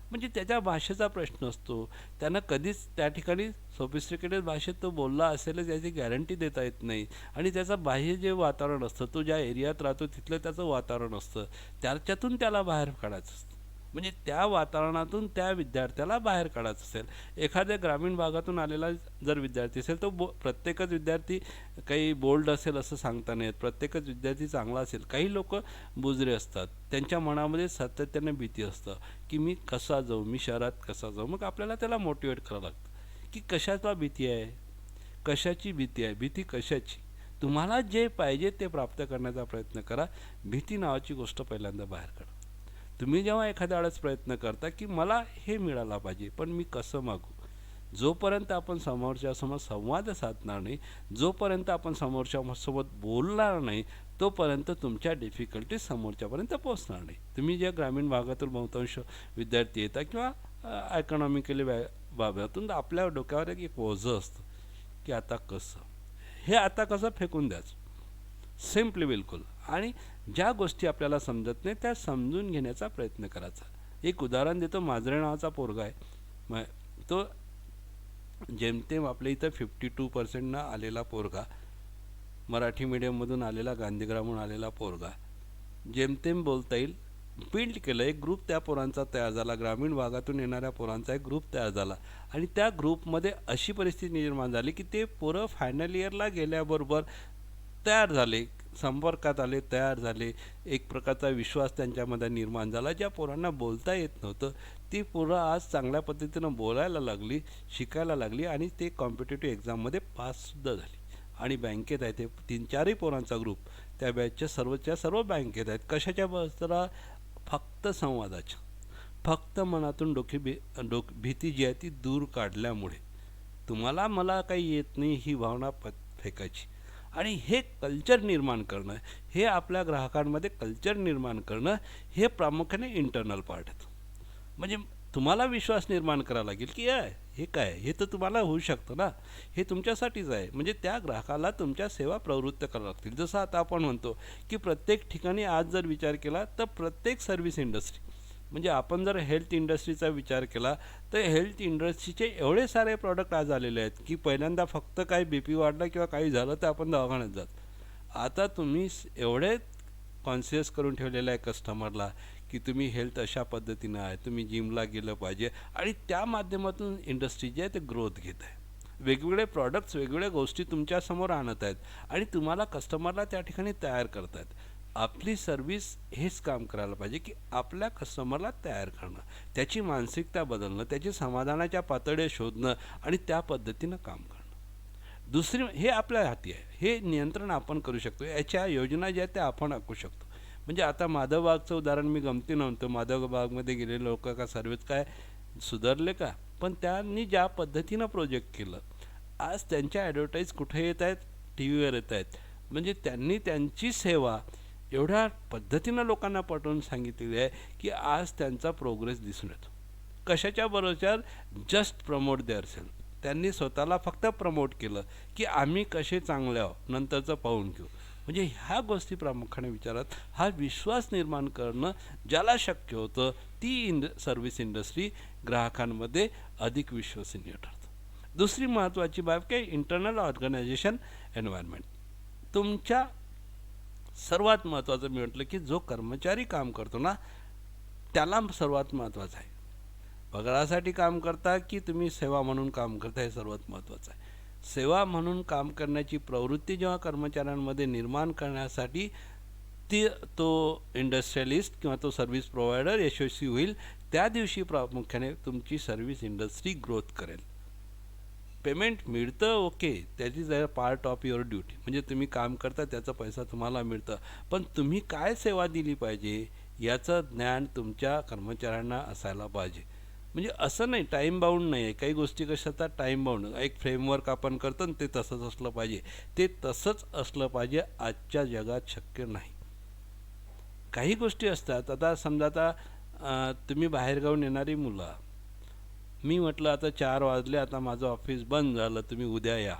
Speaker 1: म्हणजे त्याच्या भाषेचा प्रश्न असतो. त्यानं कधीच त्या ठिकाणी सोफिस्टिकेटेड भाषेत तो बोलला असेलच याची गॅरंटी देता येत नाही. आणि त्याचं बाह्य जे वातावरण असतं, तो ज्या एरियात राहतो तिथलं त्याचं वातावरण असतं, त्याच्यातून त्याला बाहेर काढायचं असतं. म्हणजे त्या वातावरणातून त्या विद्यार्थ्याला बाहेर काढायचं असेल. एखाद्या ग्रामीण भागातून आलेला जर विद्यार्थी असेल तो प्रत्येकच विद्यार्थी काही बोल्ड असेल असं सांगता नाही येत. प्रत्येकच विद्यार्थी चांगला असेल. काही लोक बुजरे असतात, त्यांच्या मनामध्ये सातत्याने भीती असतं की मी कसा जाऊ, मी शहरात कसा जाऊ. मग आपल्याला त्याला मोटिवेट करावं लागतं की कशाला भीती आहे, कशाची भीती आहे, भीती कशाची. तुम्हाला जे पाहिजे ते प्राप्त करण्याचा प्रयत्न करा. भीती नावाची गोष्ट पहिल्यांदा बाहेर काढा. तुम्ही जेव्हा एखाद्या वेळेस प्रयत्न करता की मला हे मिळालं पाहिजे पण मी कसं मागू, जोपर्यंत आपण समोरच्यासमोर संवाद साधणार नाही, जोपर्यंत आपण समोरच्यासोबत बोलणार नाही, तोपर्यंत तुमच्या डिफिकल्टी समोरच्यापर्यंत पोहोचणार नाही. तुम्ही ज्या ग्रामीण भागातून बहुतांश विद्यार्थी येतात किंवा इकॉनॉमिकली बाबतीतून आपल्या डोक्यावर एक ओझं असतं की आता कसं, हे आता कसं फेकून द्यायचं सिम्पली बिलकुल. आणि ज्या गोष्टी आपल्याला समजत नाही त्या समजून घेण्याचा प्रयत्न करायचा. एक उदाहरण देतो. मांजरे नावाचा पोरगा आहे, तो जेमतेम आपल्या इथं 52% आलेला पोरगा, मराठी मीडियममधून आलेला, गांधीग्रामहून आलेला पोरगा, जेमतेम बोलता येईल. बिल्ड केलं एक ग्रुप त्या पोरांचा तयार झाला, ग्रामीण भागातून येणाऱ्या पोरांचा एक ग्रुप तयार झाला. आणि त्या ग्रुपमध्ये अशी परिस्थिती निर्माण झाली की ते पोरं फायनल इयरला गेल्याबरोबर तयार झाले, संपर्कात आले, तयार झाले. एक प्रकारचा विश्वास त्यांच्यामध्ये निर्माण झाला. ज्या पोरांना बोलता येत नव्हतं ती पोरं आज चांगल्या पद्धतीनं बोलायला लागली, शिकायला लागली आणि ते कॉम्पिटेटिव्ह एक्झाममध्ये पाससुद्धा झाली. आणि बँकेत आहे ते 3-4ही पोरांचा ग्रुप त्या बॅचच्या सर्व बँकेत आहेत. कशाच्या बसरा, फक्त संवादाच्या, फक्त मनातून भीती जी आहे ती दूर काढल्यामुळे. तुम्हाला मला काही येत नाही ही भावना फेकायची आणि हे कल्चर निर्माण करणं, हे आपल्या ग्राहकांमध्ये कल्चर निर्माण करणं, हे प्रामुख्याने इंटरनल पार्ट आहे. म्हणजे तुम्हाला विश्वास निर्माण करावा लागेल की हे काय, हे तर तुम्हाला होऊ शकतं ना, हे तुमच्यासाठीच आहे. म्हणजे त्या ग्राहकाला तुमच्या सेवा प्रवृत्त कराव्या लागतील. जसं आता आपण म्हणतो की प्रत्येक ठिकाणी आज जर विचार केला तर प्रत्येक सर्व्हिस इंडस्ट्री, म्हणजे आपण जर हेल्थ इंडस्ट्रीचा विचार केला तर हेल्थ इंडस्ट्रीचे एवढे सारे प्रॉडक्ट आज आलेले आहेत की पहिल्यांदा फक्त काही BP वाढलं किंवा काही झालं तर आपण दवाखान्यात जात. आता तुम्ही एवढे कॉन्शियस करून ठेवलेलं आहे कस्टमरला की तुम्ही हेल्थ अशा पद्धतीनं आहे, तुम्ही जिमला गेलं पाहिजे. आणि त्या माध्यमातून इंडस्ट्री जी आहे ते ग्रोथ घेत आहे. वेगवेगळे प्रॉडक्ट्स, वेगवेगळ्या गोष्टी तुमच्यासमोर आणत आहेत आणि तुम्हाला कस्टमरला त्या ठिकाणी तयार करत आहेत. आपली सर्व्हिस हेच काम करायला पाहिजे की आपल्या कस्टमरला तयार करणं, त्याची मानसिकता बदलणं, त्याची समाधानाच्या पातळ्या शोधणं आणि त्या पद्धतीनं काम करणं. दुसरी, हे आपल्या हाती आहे, हे नियंत्रण आपण करू शकतो. याच्या योजना ज्या त्या आपण आखू शकतो. म्हणजे आता माधवबागचं उदाहरण मी गमती नव्हतं. माधवबागमध्ये गेलेले लोक का सर्व्हिस काय सुधारले का, पण त्यांनी ज्या पद्धतीनं प्रोजेक्ट केलं, आज त्यांच्या ॲडव्हर्टाईज कुठे येत आहेत, TV वर येत आहेत. म्हणजे त्यांनी त्यांची सेवा एवढ्या पद्धतीनं लोकांना पटवून सांगितलेली आहे की आज त्यांचा प्रोग्रेस दिसून येतो. कशाच्या बरोबर, जस्ट प्रमोट देअर सेल्फ. त्यांनी स्वतःला फक्त प्रमोट केलं की आम्ही कसे चांगले आहोत, नंतरचं पाहून घेऊ. म्हणजे ह्या गोष्टी प्रामुख्याने विचारात, हा विश्वास निर्माण करणं ज्याला शक्य होतं ती सर्व्हिस इंडस्ट्री ग्राहकांमध्ये अधिक विश्वसनीय ठरतं. दुसरी महत्त्वाची बाब काय, इंटरनल ऑर्गनायझेशन एन्व्हायरमेंट. तुमच्या सर्वात महत्त्वाचं मी म्हटलं की जो कर्मचारी काम करतो ना त्याला सर्वात महत्त्वाचं आहे. पगारासाठी काम करता की तुम्ही सेवा म्हणून काम करता, हे सर्वात महत्त्वाचं आहे. सेवा म्हणून काम करण्याची प्रवृत्ती जेव्हा कर्मचाऱ्यांमध्ये निर्माण करण्यासाठी तो इंडस्ट्रियलिस्ट किंवा तो सर्व्हिस प्रोव्हायडर यशस्वी होईल, त्या दिवशी प्रामुख्याने तुमची सर्व्हिस इंडस्ट्री ग्रोथ करेल. पेमेंट मिळतं okay, that is a part of your duty. म्हणजे तुम्ही काम करता त्याचा पैसा तुम्हाला मिळतं, पण तुम्ही काय सेवा दिली पाहिजे याचं ज्ञान तुमच्या कर्मचाऱ्यांना असायला पाहिजे. म्हणजे असं नाही, टाईम बाउंड नाही आहे. काही गोष्टी कशा असतात टाईम बाउंड, एक फ्रेमवर्क आपण करतो आणि ते तसंच असलं पाहिजे. ते तसंच असलं पाहिजे आजच्या जगात शक्य नाही. काही गोष्टी असतात, आता समजा आता तुम्ही बाहेरगावून येणारी मुलं, मी म्हटलं आता 4 वाजले, आता माझं ऑफिस बंद झालं, तुम्ही उद्या या.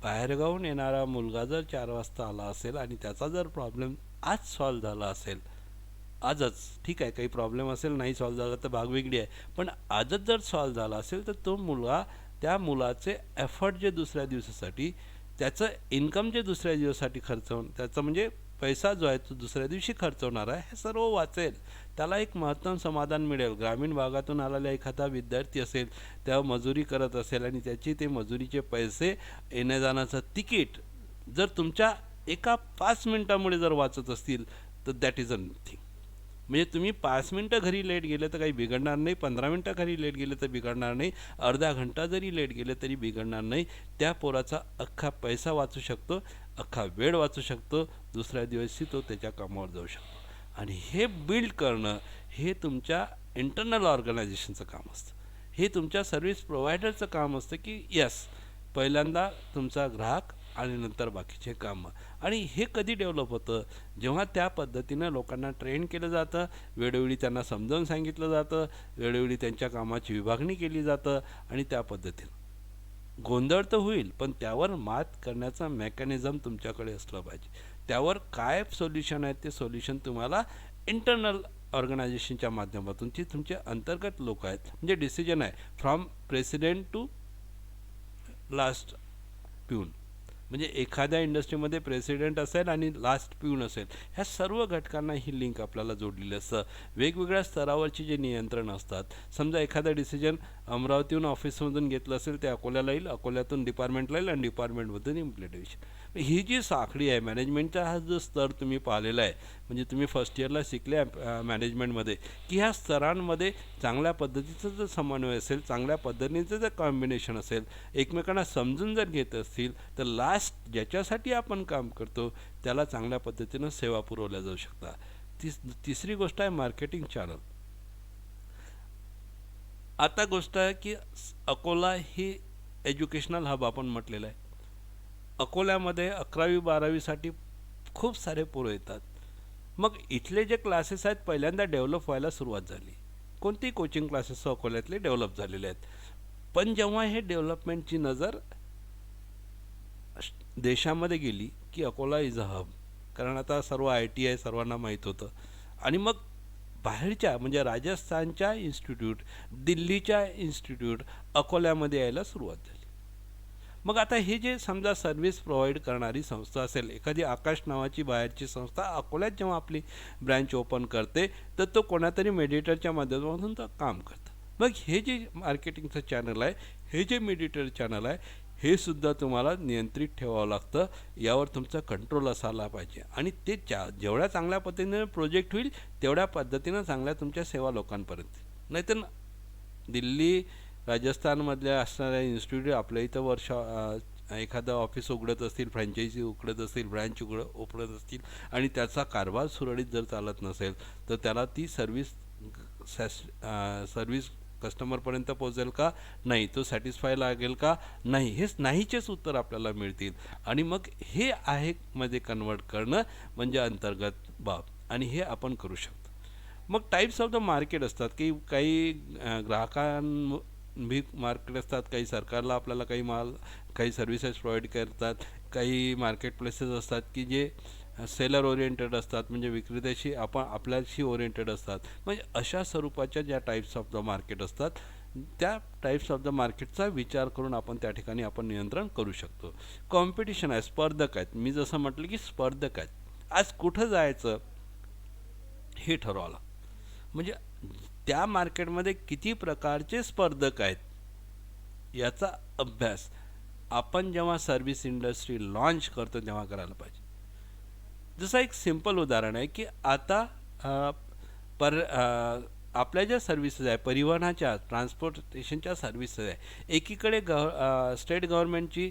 Speaker 1: बाहेरगावून येणारा मुलगा जर 4 वाजता आला असेल आणि त्याचा जर प्रॉब्लेम आज सॉल्व्ह झाला असेल, आजच ठीक आहे, काही प्रॉब्लेम असेल नाही सॉल्व्ह झाला तर भाग वेगळी आहे, पण आजच जर सॉल्व्ह झाला असेल तर तो मुलगा, त्या मुलाचे एफर्ट जे दुसऱ्या दिवसासाठी, त्याचं इन्कम जे दुसऱ्या दिवसासाठी खर्च होऊन, त्याचं म्हणजे पैसा जो आहे तो दुसऱ्या दिवशी खर्च होणार आहे हे सर्व वाचेल. त्याला एक महत्तम समाधान मिळेल. ग्रामीण भागातून आलेला एखादा विद्यार्थी असेल, त्या मजुरी करत असेल आणि त्याची ते मजुरीचे पैसे येण्या जाण्याचं तिकीट जर तुमच्या एका 5 मिनिटामुळे जर वाचत असतील तर दॅट इज अ नथिंग. म्हणजे तुम्ही 5 मिनटं घरी लेट गेले तर काही बिघडणार नाही, 15 मिनटं घरी लेट गेले तर बिघडणार नाही, अर्धा घंटा जरी लेट गेले तरी बिघडणार नाही. त्या पोराचा अख्खा पैसा वाचू शकतो, अख्खा वेळ वाचू शकतो, दुसऱ्या दिवशी तो त्याच्या कामावर जाऊ शकतो. आणि हे बिल्ड करणं हे तुमच्या इंटरनल ऑर्गनायझेशनचं काम असतं. हे तुमच्या सर्व्हिस प्रोव्हायडरचं काम असतं की यस, पहिल्यांदा तुमचा ग्राहक आणि नंतर बाकीचे कामं. आणि हे कधी डेव्हलप होतं, जेव्हा त्या पद्धतीनं लोकांना ट्रेन केलं जातं, वेळोवेळी त्यांना समजावून सांगितलं जातं, वेळोवेळी त्यांच्या कामाची विभागणी केली जातं आणि त्या पद्धतीनं. गोंधळ तर होईल पण त्यावर मात करण्याचं मेकॅनिझम तुमच्याकडे असलं पाहिजे. त्यावर काय सोल्युशन आहे ते सोल्युशन तुम्हाला इंटरनल ऑर्गनायझेशनच्या माध्यमातून जे तुमचे अंतर्गत लोक आहेत, म्हणजे डिसिजन आहे from president to last peon. म्हणजे एखाद्या इंडस्ट्रीमध्ये प्रेसिडेंट असेल आणि लास्ट प्यून असेल, ह्या सर्व घटकांना ही लिंक आपल्याला जोडलेली असतं. वेगवेगळ्या स्तरावरची जे नियंत्रण असतात, समजा एखादा डिसिजन अमरावतीहून ऑफिसमधून घेतलं असेल ते अकोल्याला येईल, अकोल्यातून डिपार्टमेंटला येईल आणि डिपार्टमेंटमधून इम्प्लिमेंटेशन. ही जी साखळी आहे मॅनेजमेंटचा, हा जो स्तर तुम्ही पाहिलेला आहे, म्हणजे तुम्ही फर्स्ट इयरला शिकले मॅनेजमेंटमध्ये की ह्या स्तरांमध्ये चांगल्या पद्धतीचं जर समन्वय असेल, चांगल्या पद्धतीचं जर कॉम्बिनेशन असेल, एकमेकांना समजून जर घेत असतील तर लास्ट ज्याच्यासाठी आपण काम करतो त्याला चांगल्या पद्धतीनं सेवा पुरवल्या जाऊ शकतात. तिसरी गोष्ट आहे मार्केटिंग चॅनल. आता गोष्ट आहे की अकोला ही एज्युकेशनल हब आपण म्हटलेलं आहे. अकोल्यामध्ये 11वी-12वीसाठी खूप सारे पोरं येतात. मग इथले जे क्लासेस आहेत पहिल्यांदा डेव्हलप व्हायला सुरुवात झाली. कोणती कोचिंग क्लासेस अकोल्यातले डेव्हलप झालेले आहेत. पण जेव्हा हे डेव्हलपमेंटची नजर देशामध्ये गेली की अकोला इज अ हब, कारण आता सर्व ITI आहे सर्वांना माहीत होतं. आणि मग बाहेरच्या म्हणजे राजस्थानच्या इन्स्टिट्यूट, दिल्लीच्या इन्स्टिट्यूट अकोल्यामध्ये यायला सुरुवात झाली. मग आता हे जे समजा सर्व्हिस प्रोव्हाइड करणारी संस्था असेल, एखादी आकाश नावाची बाहेरची संस्था अकोल्यात जेव्हा आपली ब्रँच ओपन करते तर तो कोणातरी मेडिएटरच्या माध्यमातून तो काम करतं. मग हे जे मार्केटिंगचं चॅनल आहे, हे जे मेडिएटर चॅनल आहे, हे सुद्धा तुम्हाला नियंत्रित ठेवावं लागतं. यावर तुमचा कंट्रोल असायला पाहिजे आणि ते जेवढ्या चांगल्या पद्धतीने प्रोजेक्ट होईल तेवढ्या पद्धतीनं चांगल्या तुमच्या सेवा लोकांपर्यंत. नाहीतर दिल्ली राजस्थानमधल्या असणाऱ्या इन्स्टिट्यूट आपल्या इथं एखादं ऑफिस उघडत असतील, फ्रँचायझी उघडत असतील, ब्रँच उघडत असतील आणि त्याचा कारभार सुरळीत जर चालत नसेल तर त्याला ती सर्व्हिस कस्टमरपर्यंत पोहोचेल का नाही, तो सॅटिस्फाय लागेल का नाही, हेच नाहीचेच उत्तर आपल्याला मिळतील. आणि मग हे आहे मध्ये कन्वर्ट करणं म्हणजे अंतर्गत बाब, आणि हे आपण करू शकतो. मग टाईप्स ऑफ द मार्केट असतात की काही ग्राहकांभी मार्केट असतात, काही सरकारला आपल्याला काही सर्व्हिसेस प्रोव्हाइड करतात, काही मार्केट प्लेसेस असतात की जे सेलर ओरिएंटेड असतात, म्हणजे विक्रेत्याशी आपल्याशी ओरिएंटेड असतात. म्हणजे अशा स्वरूपाच्या ज्या टाईप्स ऑफ द मार्केट असतात त्या टाईप्स ऑफ द मार्केटचा विचार करून आपण त्या ठिकाणी आपण नियंत्रण करू शकतो. कॉम्पिटिशन आहे, स्पर्धक आहेत. मी जसं म्हटलं की स्पर्धक आहेत. आज कुठं जायचं हे ठरवायला, म्हणजे त्या मार्केटमध्ये किती प्रकारचे स्पर्धक आहेत याचा अभ्यास आपण जेव्हा सर्व्हिस इंडस्ट्री लॉन्च करतो तेव्हा करायला पाहिजे. जसं एक सिंपल उदाहरण आहे की आता आपल्या ज्या सर्व्हिसेस आहे, परिवहनाच्या ट्रान्सपोर्टेशनच्या सर्व्हिसेस आहे, एकीकडे स्टेट गव्हर्नमेंटची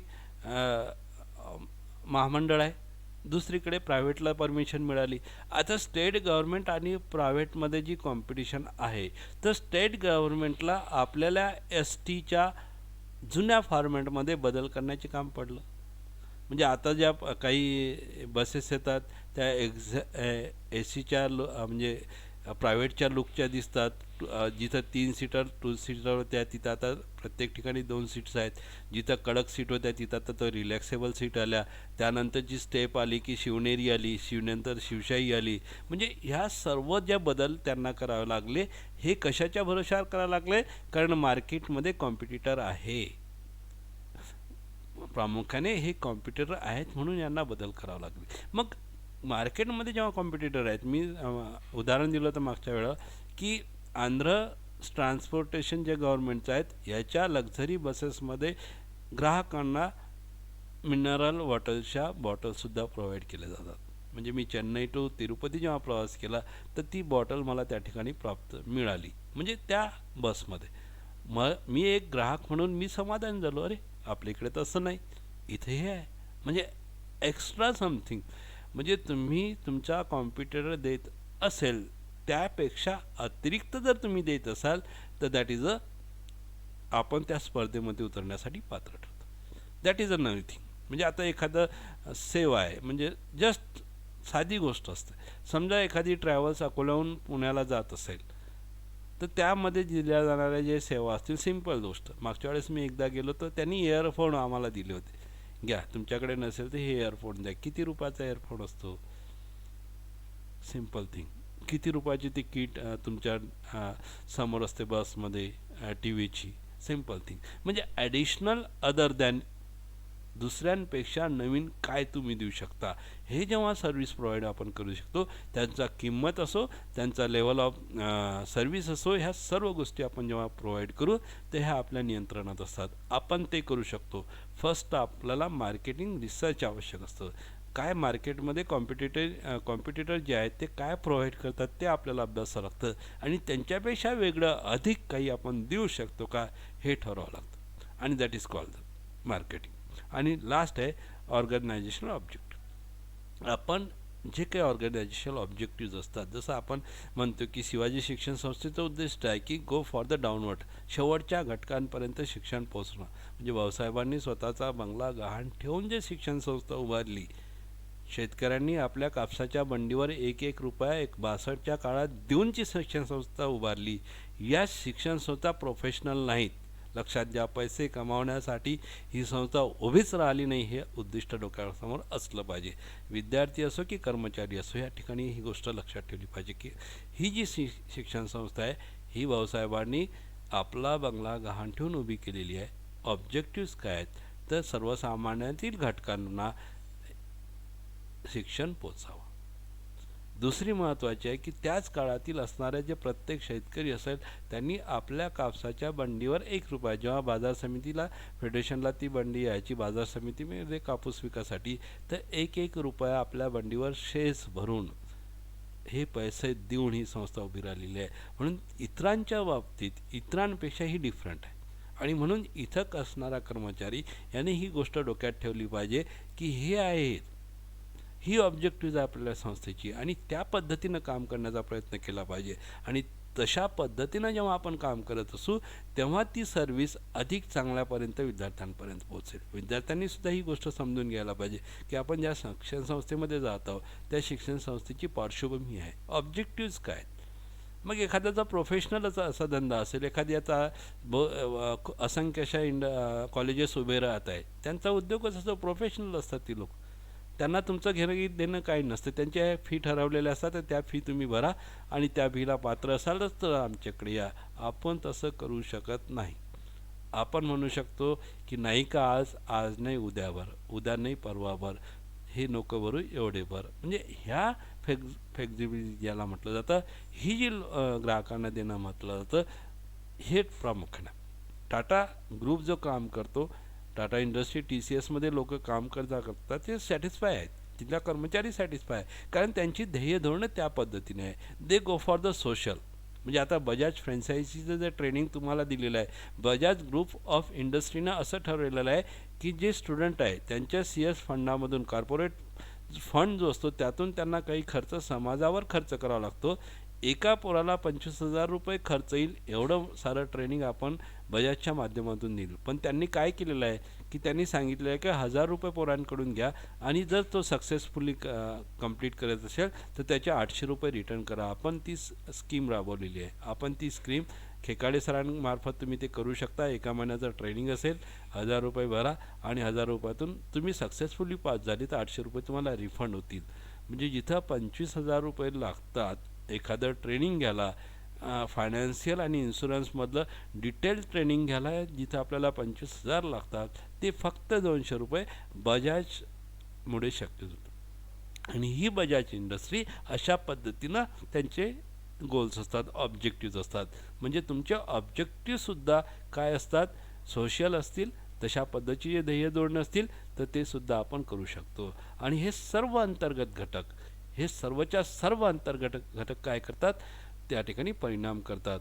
Speaker 1: महामंडळ आहे, दुसरीकडे प्रायव्हेटला परमिशन मिळाली. आता स्टेट गव्हर्नमेंट आणि प्रायव्हेटमध्ये जी कॉम्पिटिशन आहे तर स्टेट गव्हर्नमेंटला आपल्याला STच्या जुन्या फॉर्मॅटमध्ये बदल करण्याचे काम पडलं. म्हणजे आता ज्या काही बसेस येतात त्या ACच्या म्हणजे प्रायव्हेटच्या लुकच्या दिसतात. जिथं 3 सीटर 2 सीटर होत्या तिथं आता प्रत्येक ठिकाणी 2 सीट्स आहेत. जिथं कडक सीट होत्या तिथं आता तो रिलॅक्सेबल सीट आल्या. त्यानंतर जी स्टेप आली की शिवनेरी आली, नंतर शिवशाही आली. म्हणजे ह्या सर्व ज्या बदल त्यांना करावे लागले, हे कशाच्या भरोशावर करावे लागले, कारण मार्केटमध्ये कॉम्पिटिटर आहे, प्रामुख्याने हे कॉम्प्युटर आहेत म्हणून यांना बदल करावा लागले. मग मार्केटमध्ये जेव्हा कॉम्पिटिटर आहेत, मी उदाहरण दिलं तर मागच्या वेळा की आंध्र ट्रान्सपोर्टेशन जे गव्हर्नमेंटचं आहेत याच्या लक्झरी बसेसमध्ये ग्राहकांना मिनरल वॉटरच्या बॉटलसुद्धा प्रोव्हाइड केल्या जातात. म्हणजे मी चेन्नई टू तिरुपती जेव्हा प्रवास केला तर ती बॉटल मला त्या ठिकाणी मिळाली, म्हणजे त्या बसमध्ये. मग मी एक ग्राहक म्हणून मी समाधान झालो, अरे आपल्या इकडे तसं नाही, इथे हे आहे. म्हणजे एक्स्ट्रा समथिंग, म्हणजे तुम्ही तुमचा कॉम्प्युटर देत असेल त्यापेक्षा अतिरिक्त जर तुम्ही देत असाल तर दॅट इज आपण त्या स्पर्धेमध्ये उतरण्यासाठी पात्र ठरतो. दॅट इज अ नवी थिंग. म्हणजे आता एखादं सेवा आहे, म्हणजे जस्ट साधी गोष्ट असते. समजा एखादी ट्रॅव्हल्स अकोल्याहून पुण्याला जात असेल तर त्यामध्ये दिल्या जाणाऱ्या जे सेवा असतील, सिम्पल गोष्ट. मागच्या वेळेस मी एकदा गेलो तर त्यांनी इयरफोन आम्हाला दिले होते, घ्या, तुमच्याकडे नसेल तर हे इयरफोन द्या. किती रुपयाचा इयरफोन असतो? Simple thing. किती रुपयाची ती किट तुमच्या समोर असते बसमध्ये टी व्हीची. Simple thing. म्हणजे ॲडिशनल अदर दॅन दुसऱ्यांपेक्षा नवीन काय तुम्ही देऊ शकता, हे जेव्हा सर्व्हिस प्रोव्हाइड आपण करू शकतो, त्यांचा किंमत असो, त्यांचा लेवल ऑफ सर्व्हिस असो, ह्या सर्व गोष्टी आपण जेव्हा प्रोव्हाइड करू तर ह्या आपल्या नियंत्रणात असतात. आपण ते करू शकतो. फर्स्ट आपल्याला मार्केटिंग रिसर्च आवश्यक असतं. काय मार्केटमध्ये कॉम्पिटिटर जे आहेत ते काय प्रोव्हाइड करतात ते आपल्याला अभ्यासावं लागतं, आणि त्यांच्यापेक्षा वेगळं अधिक काही आपण देऊ शकतो का हे ठरवावं लागतं, आणि दॅट इज कॉल्ड मार्केटिंग. आणि लास्ट आहे ऑर्गनायझेशनल ऑब्जेक्टिव्ह. आपण जे काही ऑर्गनायझेशनल ऑब्जेक्टिव्ह असतात, जसं आपण म्हणतो की शिवाजी शिक्षण संस्थेचं उद्दिष्ट आहे की गो फॉर द डाऊनवर्ड, शेवटच्या घटकांपर्यंत शिक्षण पोचणं. म्हणजे भाऊसाहेबांनी स्वतःचा बंगला गहाण ठेवून जे शिक्षण संस्था उभारली, शेतकऱ्यांनी आपल्या कापसाच्या बंडीवर एक एक रुपया 62च्या काळात देऊनची शिक्षण संस्था उभारली. या शिक्षण संस्था प्रोफेशनल नाहीत, लक्षात घ्या. पैसे कमावण्यासाठी ही संस्था उभीच राहिली नाही, हे उद्दिष्ट डोक्यासमोर असलं पाहिजे. विद्यार्थी असो की कर्मचारी असो, या ठिकाणी ही गोष्ट लक्षात ठेवली पाहिजे की ही जी शिक्षण संस्था आहे ही भाऊसाहेबांनी आपला बंगला गहाण ठेवून उभी केलेली आहे. ऑब्जेक्टिव्स काय आहेत तर सर्वसामान्यातील घटकांना शिक्षण पोचावं. दुसरी महत्त्वाची आहे की त्याच काळातील असणारे जे प्रत्येक शेतकरी असेल त्यांनी आपल्या कापसाच्या बंडीवर 1 रुपया, जेव्हा बाजार समितीला फेडरेशनला ती बंडी यायची बाजार समितीमध्ये कापूस विकासाठी, तर 1 रुपया आपल्या बंडीवर शेस भरून हे पैसे देऊन ही संस्था उभी राहिलेली आहे. म्हणून इतरांच्या बाबतीत इतरांपेक्षा ही डिफरंट आहे, आणि म्हणून इथं असणारा कर्मचारी याने ही गोष्ट डोक्यात ठेवली पाहिजे की हे आहेत, ही ऑब्जेक्टिव्ह आहे आपल्या संस्थेची, आणि त्या पद्धतीनं काम करण्याचा प्रयत्न केला पाहिजे. आणि तशा पद्धतीनं जेव्हा आपण काम करत असू तेव्हा ती सर्व्हिस अधिक चांगल्यापर्यंत विद्यार्थ्यांपर्यंत पोहोचेल. विद्यार्थ्यांनीसुद्धा ही गोष्ट समजून घ्यायला पाहिजे की आपण ज्या शिक्षण संस्थेमध्ये जात आहोत त्या शिक्षण संस्थेची पार्श्वभूमी आहे, ऑब्जेक्टिव्ज काय आहेत. मग एखाद्याचा प्रोफेशनलच असा धंदा असेल, एखाद्याचा असंख्य अशा कॉलेजेस उभे राहत आहेत, त्यांचा उद्योगच असतो, प्रोफेशनल असतात ती लोक. त्यांना तुमचं घेणं देणं काही नसतं, त्यांच्या फी ठरवलेल्या असतात, तर त्या फी तुम्ही भरा आणि त्या फीला पात्र असालच तर आमच्याकडे या. आपण तसं करू शकत नाही. आपण म्हणू शकतो की नाही का आज नाही उद्या भर, उद्या नाही परवा भर, हे नको भरू एवढे भर. म्हणजे ह्या फ्लेक्झिबिलिटी ज्याला म्हटलं जातं, ही जी ग्राहकांना देणं म्हटलं जातं, हे प्रामुख्याने टाटा ग्रुप जो काम करतो, टाटा इंडस्ट्री TCSमध्ये लोक काम करतात ते सॅटिस्फाय आहेत, तिथल्या कर्मचारी सॅटिस्फाय आहे, कारण त्यांची ध्येय धोरणं त्या पद्धतीने आहे. दे गो फॉर द सोशल. म्हणजे आता बजाज फ्रँचायझीचं जे ट्रेनिंग तुम्हाला दिलेलं आहे, बजाज ग्रुप ऑफ इंडस्ट्रीनं असं ठरवलेलं आहे की जे स्टुडंट आहे त्यांच्या CS फंडामधून, कॉर्पोरेट फंड जो असतो त्यातून त्यांना काही खर्च समाजावर खर्च करावा लागतो. एका पोराला 25,000 रुपये खर्च येईल एवढं सारं ट्रेनिंग आपण बजाजच्या माध्यमातून दिलं. पण त्यांनी काय केलेलं आहे की त्यांनी सांगितलं आहे की 1,000 रुपये पोरांकडून घ्या, आणि जर तो सक्सेसफुली कंप्लीट करत असेल तर त्याचे 800 रुपये रिटर्न करा. आपण ती स्कीम राबवलेली आहे. आपण ती स्कीम खेकाडे सरांमार्फत तुम्ही ते करू शकता. एका महिन्याचं ट्रेनिंग असेल, 1,000 रुपये भरा, आणि 1,000 रुपयातून तुम्ही सक्सेसफुली पास झाली तर 800 रुपये तुम्हाला रिफंड होतील. म्हणजे जिथं 25,000 रुपये लागतात एखादं ट्रेनिंग घ्यायला, फायनान्शियल आणि इन्शुरन्समधलं डिटेल ट्रेनिंग घ्यायला जिथं आपल्याला 25,000 लागतात, ते फक्त 200 रुपये बजाजमुळे शक्य होतं. आणि ही बजाज इंडस्ट्री अशा पद्धतीनं त्यांचे गोल्स असतात, ऑब्जेक्टिव्ज असतात. म्हणजे तुमचे ऑब्जेक्टिव्हसुद्धा काय असतात, सोशल असतील, तशा पद्धतीचे जे ध्येय धोरणं असतील तर ते सुद्धा आपण करू शकतो. आणि हे सर्व अंतर्गत घटक, हे सर्वच्या सर्व अंतर्गत घटक काय करतात, त्या ठिकाणी परिणाम करतात.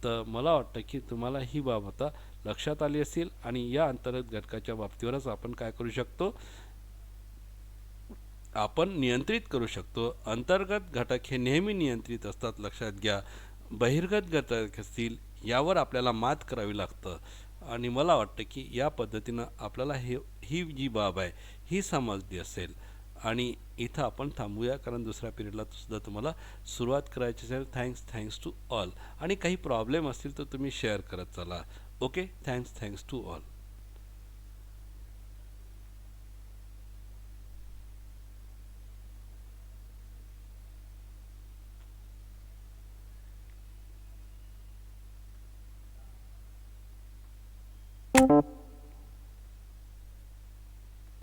Speaker 1: तर मला वाटतं की तुम्हाला ही बाब आता लक्षात आली असेल. आणि या अंतर्गत घटकाच्या बाबतीवरच आपण काय करू शकतो, आपण नियंत्रित करू शकतो. अंतर्गत घटक हे नेहमी नियंत्रित असतात, लक्षात घ्या. बहिर्गत घटक असतील यावर आपल्याला मात करावी लागतं. आणि मला वाटतं की या पद्धतीनं आपल्याला ही जी बाब आहे ही समजली असेल. आणि इथं आपण थांबूया, कारण दुसऱ्या पिरियडला सुद्धा तुम्हाला सुरुवात करायची असेल. Thanks to all. आणि काही प्रॉब्लेम असतील तर तुम्ही शेअर करत चला. Okay, thanks to all.